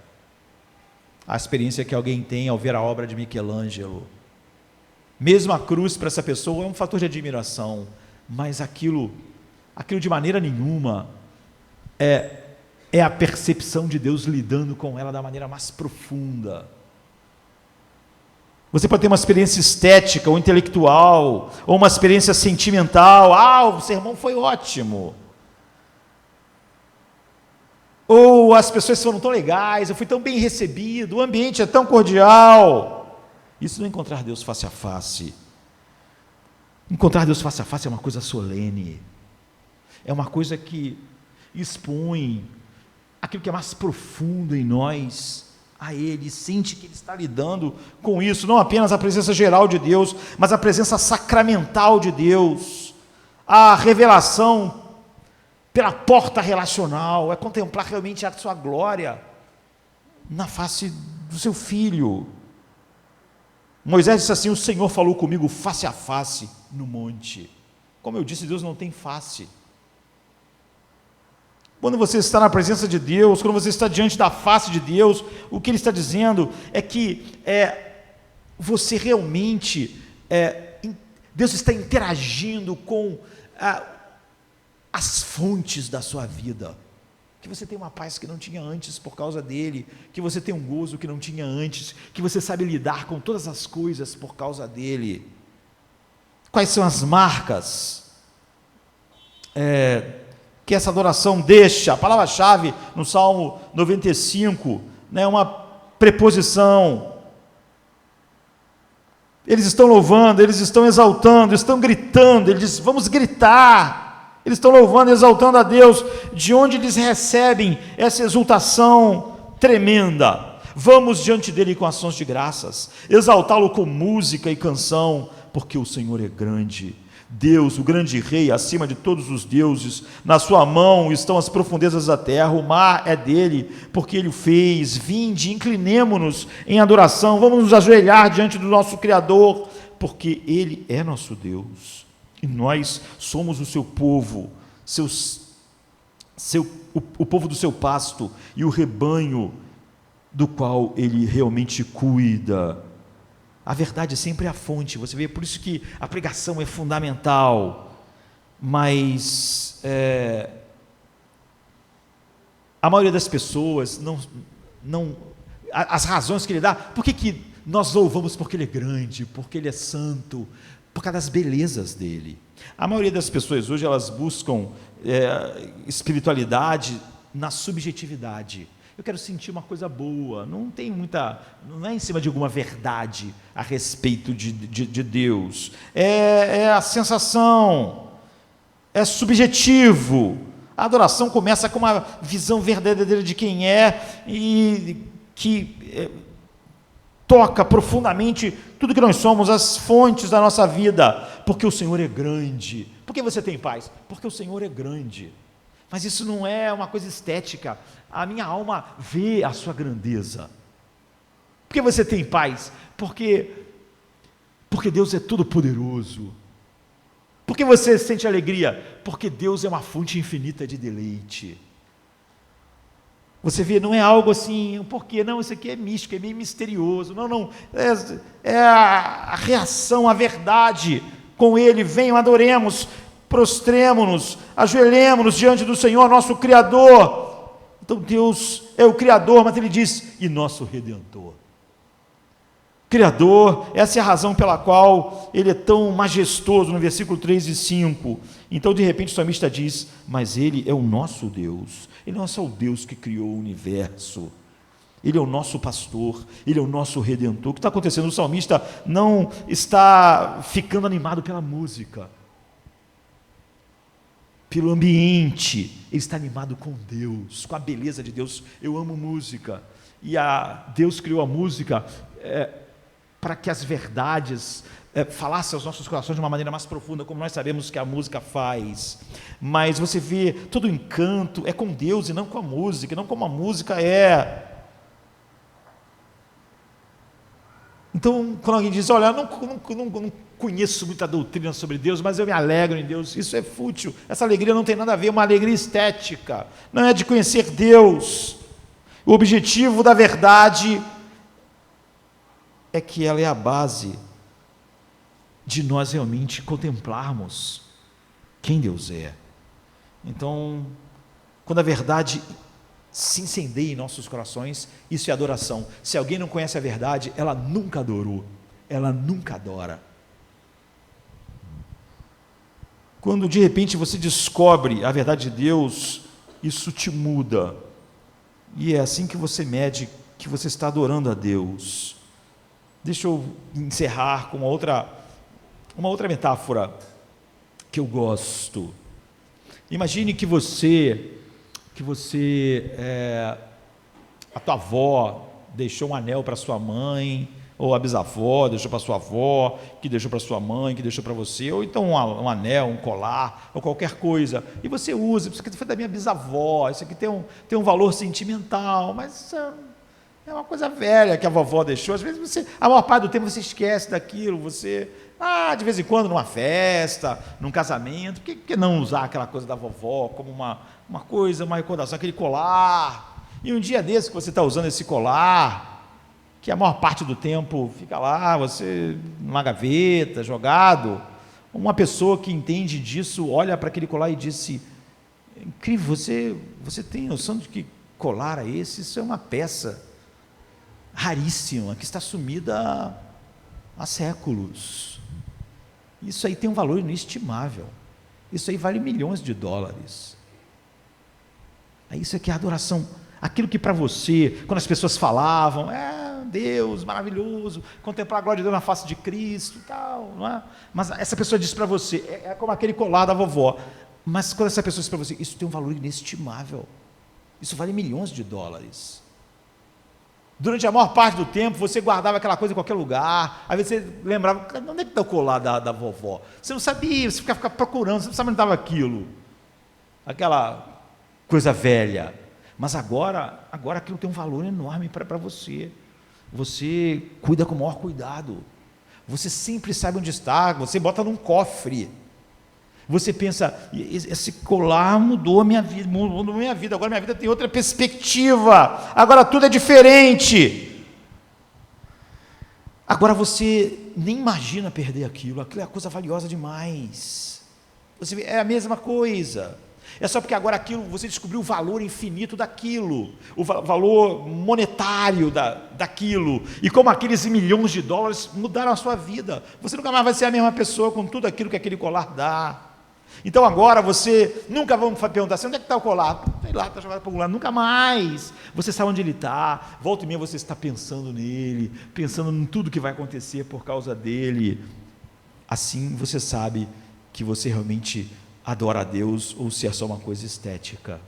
A experiência que alguém tem ao ver a obra de Michelangelo. Mesmo a cruz para essa pessoa é um fator de admiração, mas aquilo de maneira nenhuma é a percepção de Deus lidando com ela da maneira mais profunda. Você pode ter uma experiência estética ou intelectual, ou uma experiência sentimental. O sermão foi ótimo. Ou as pessoas foram tão legais, eu fui tão bem recebido, o ambiente é tão cordial. Isso não é encontrar Deus face a face. Encontrar Deus face a face é uma coisa solene. É uma coisa que expõe aquilo que é mais profundo em nós a Ele, sente que Ele está lidando com isso, não apenas a presença geral de Deus, mas a presença sacramental de Deus, a revelação pela porta relacional, é contemplar realmente a sua glória na face do seu Filho. Moisés disse assim: o Senhor falou comigo face a face no monte. Como eu disse, Deus não tem face. Quando você está na presença de Deus, quando você está diante da face de Deus, o que Ele está dizendo é que você realmente, Deus está interagindo com as fontes da sua vida, que você tem uma paz que não tinha antes por causa dEle, que você tem um gozo que não tinha antes, que você sabe lidar com todas as coisas por causa dEle. Quais são as marcas que essa adoração deixa? A palavra-chave no Salmo 95, uma preposição. Eles estão louvando, eles estão exaltando, estão gritando. Ele diz: vamos gritar. Eles estão louvando, exaltando a Deus. De onde eles recebem essa exultação tremenda? Vamos diante dele com ações de graças, exaltá-lo com música e canção, porque o Senhor é grande. Deus, o grande Rei, acima de todos os deuses, na sua mão estão as profundezas da terra, o mar é dele, porque ele o fez. Vinde, inclinemo-nos em adoração, vamos nos ajoelhar diante do nosso Criador, porque ele é nosso Deus, e nós somos o seu povo, o povo do seu pasto, e o rebanho do qual ele realmente cuida. A verdade sempre é a fonte, você vê, por isso que a pregação é fundamental, mas a maioria das pessoas as razões que ele dá, por que nós louvamos? Porque ele é grande, porque ele é santo, por causa das belezas dele. A maioria das pessoas hoje, elas buscam espiritualidade na subjetividade. Eu quero sentir uma coisa boa, não é em cima de alguma verdade a respeito de Deus, é a sensação, é subjetivo. A adoração começa com uma visão verdadeira de quem é, e que toca profundamente tudo que nós somos, as fontes da nossa vida, porque o Senhor é grande. Por que você tem paz? Porque o Senhor é grande. Mas isso não é uma coisa estética, a minha alma vê a sua grandeza. Por que você tem paz? Porque Deus é todo poderoso. Por que você sente alegria? Porque Deus é uma fonte infinita de deleite. Você vê, não é algo assim, por quê? Não, isso aqui é místico, é meio misterioso. Não, é a reação, a verdade com Ele. Venham, adoremos, prostremo-nos, ajoelhemos-nos diante do Senhor, nosso Criador. Então Deus é o Criador, mas Ele diz: e nosso Redentor. Criador, essa é a razão pela qual Ele é tão majestoso, no versículo 3 e 5. Então, de repente, o salmista diz: mas Ele é o nosso Deus. Ele não é só o Deus que criou o universo, Ele é o nosso pastor, Ele é o nosso Redentor. O que está acontecendo? O salmista não está ficando animado pela música, pelo ambiente, ele está animado com Deus, com a beleza de Deus. Eu amo música, e Deus criou a música para que as verdades falassem aos nossos corações de uma maneira mais profunda, como nós sabemos que a música faz. Mas você vê, todo o encanto é com Deus e não com a música, não como a música é. Então, quando alguém diz: olha, não conheço muita doutrina sobre Deus, mas eu me alegro em Deus. Isso é fútil. Essa alegria não tem nada a ver, é uma alegria estética. Não é de conhecer Deus. O objetivo da verdade é que ela é a base de nós realmente contemplarmos quem Deus é. Então, quando a verdade se incendeia em nossos corações, isso é adoração. Se alguém não conhece a verdade, ela nunca adorou, ela nunca adora. Quando de repente você descobre a verdade de Deus, isso te muda, e é assim que você mede que você está adorando a Deus. Deixa eu encerrar com uma outra metáfora que eu gosto. Imagine que a tua avó deixou um anel para sua mãe, ou a bisavó deixou para sua avó, que deixou para sua mãe, que deixou para você, ou então um anel, um colar, ou qualquer coisa, e você usa, isso aqui foi da minha bisavó, isso aqui tem um valor sentimental, mas é uma coisa velha que a vovó deixou. Às vezes a maior parte do tempo você esquece daquilo, de vez em quando numa festa, num casamento, por que não usar aquela coisa da vovó como uma recordação, aquele colar, e um dia desse que você está usando esse colar, que a maior parte do tempo fica lá, você numa gaveta, jogado, uma pessoa que entende disso, olha para aquele colar e diz: incrível, você tem noção de que colar é esse? Isso é uma peça raríssima, que está sumida há séculos. Isso aí tem um valor inestimável. Isso aí vale milhões de dólares. Isso aqui é adoração. Aquilo que para você, quando as pessoas falavam, Deus maravilhoso, contemplar a glória de Deus na face de Cristo e tal, não é? Mas essa pessoa disse para você, é como aquele colar da vovó, mas quando essa pessoa disse para você, isso tem um valor inestimável, isso vale milhões de dólares. Durante a maior parte do tempo, você guardava aquela coisa em qualquer lugar, às vezes você lembrava, onde é que está o colar da vovó? Você não sabia, você ficava procurando, você não sabia onde estava aquilo, aquela coisa velha. Mas agora aquilo tem um valor enorme para você. Você cuida com o maior cuidado. Você sempre sabe onde está, você bota num cofre. Você pensa, esse colar mudou a minha vida, agora minha vida tem outra perspectiva, agora tudo é diferente. Agora você nem imagina perder aquilo é uma coisa valiosa demais. É a mesma coisa. É só porque agora aquilo, você descobriu o valor infinito daquilo, o valor monetário daquilo, e como aqueles milhões de dólares mudaram a sua vida. Você nunca mais vai ser a mesma pessoa com tudo aquilo que aquele colar dá. Então agora você nunca vamos perguntar assim, onde é que está o colar? Sei lá, está jogado para algum lado, nunca mais. Você sabe onde ele está, volta e meia você está pensando nele, pensando em tudo que vai acontecer por causa dele. Assim você sabe que você realmente adora a Deus, ou se é só uma coisa estética.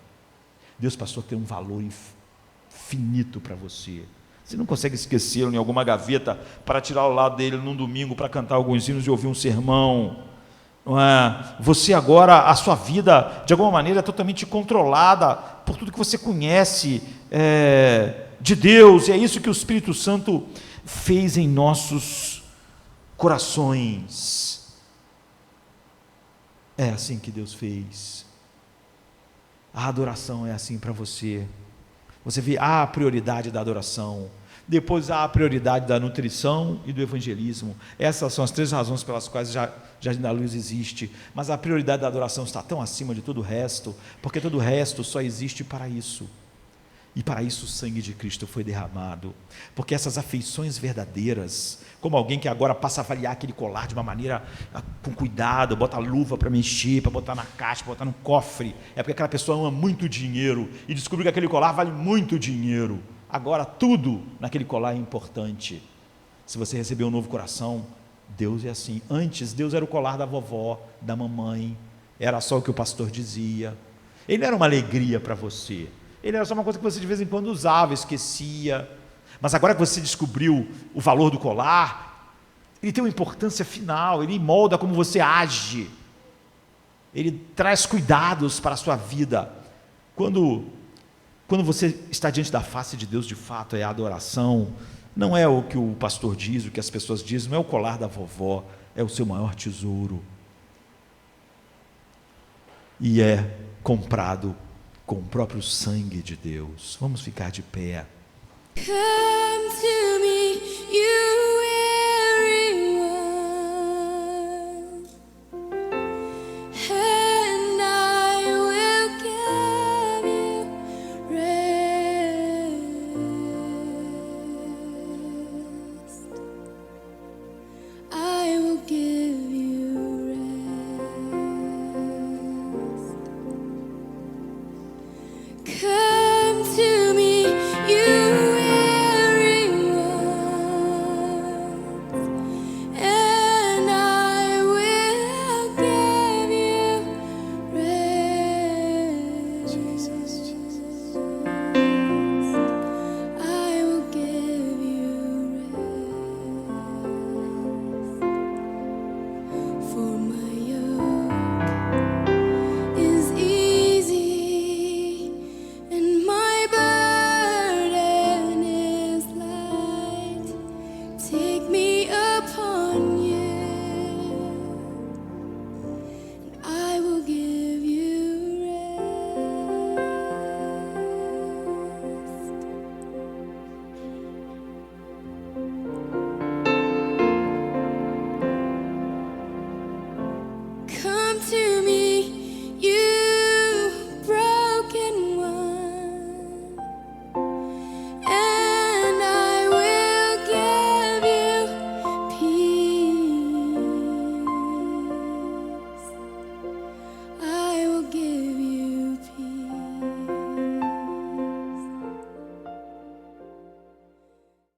Deus, pastor, tem um valor infinito para você. Você não consegue esquecê-lo em alguma gaveta para tirar ao lado dele num domingo para cantar alguns hinos e ouvir um sermão. Não é? Você agora, a sua vida, de alguma maneira, é totalmente controlada por tudo que você conhece de Deus, e é isso que o Espírito Santo fez em nossos corações. É assim que Deus fez. A adoração é assim para você. Você vê a prioridade da adoração, depois há a prioridade da nutrição e do evangelismo. Essas são as três razões pelas quais Jardim da Luz existe, mas a prioridade da adoração está tão acima de todo o resto, porque todo o resto só existe para isso. E para isso o sangue de Cristo foi derramado, porque essas afeições verdadeiras, como alguém que agora passa a avaliar aquele colar de uma maneira com cuidado, bota a luva para mexer, para botar na caixa, para botar no cofre, é porque aquela pessoa ama muito dinheiro e descobriu que aquele colar vale muito dinheiro. Agora tudo naquele colar é importante. Se você recebeu um novo coração, Deus é assim. Antes Deus era o colar da vovó, da mamãe, era só o que o pastor dizia. Ele não era uma alegria para você, ele era só uma coisa que você de vez em quando usava, esquecia. Mas agora que você descobriu o valor do colar, ele tem uma importância final, ele molda como você age, ele traz cuidados para a sua vida. Quando você está diante da face de Deus, de fato, é a adoração, não é o que o pastor diz, o que as pessoas dizem, não é o colar da vovó, é o seu maior tesouro. E é comprado com o próprio sangue de Deus. Vamos ficar de pé.
Come to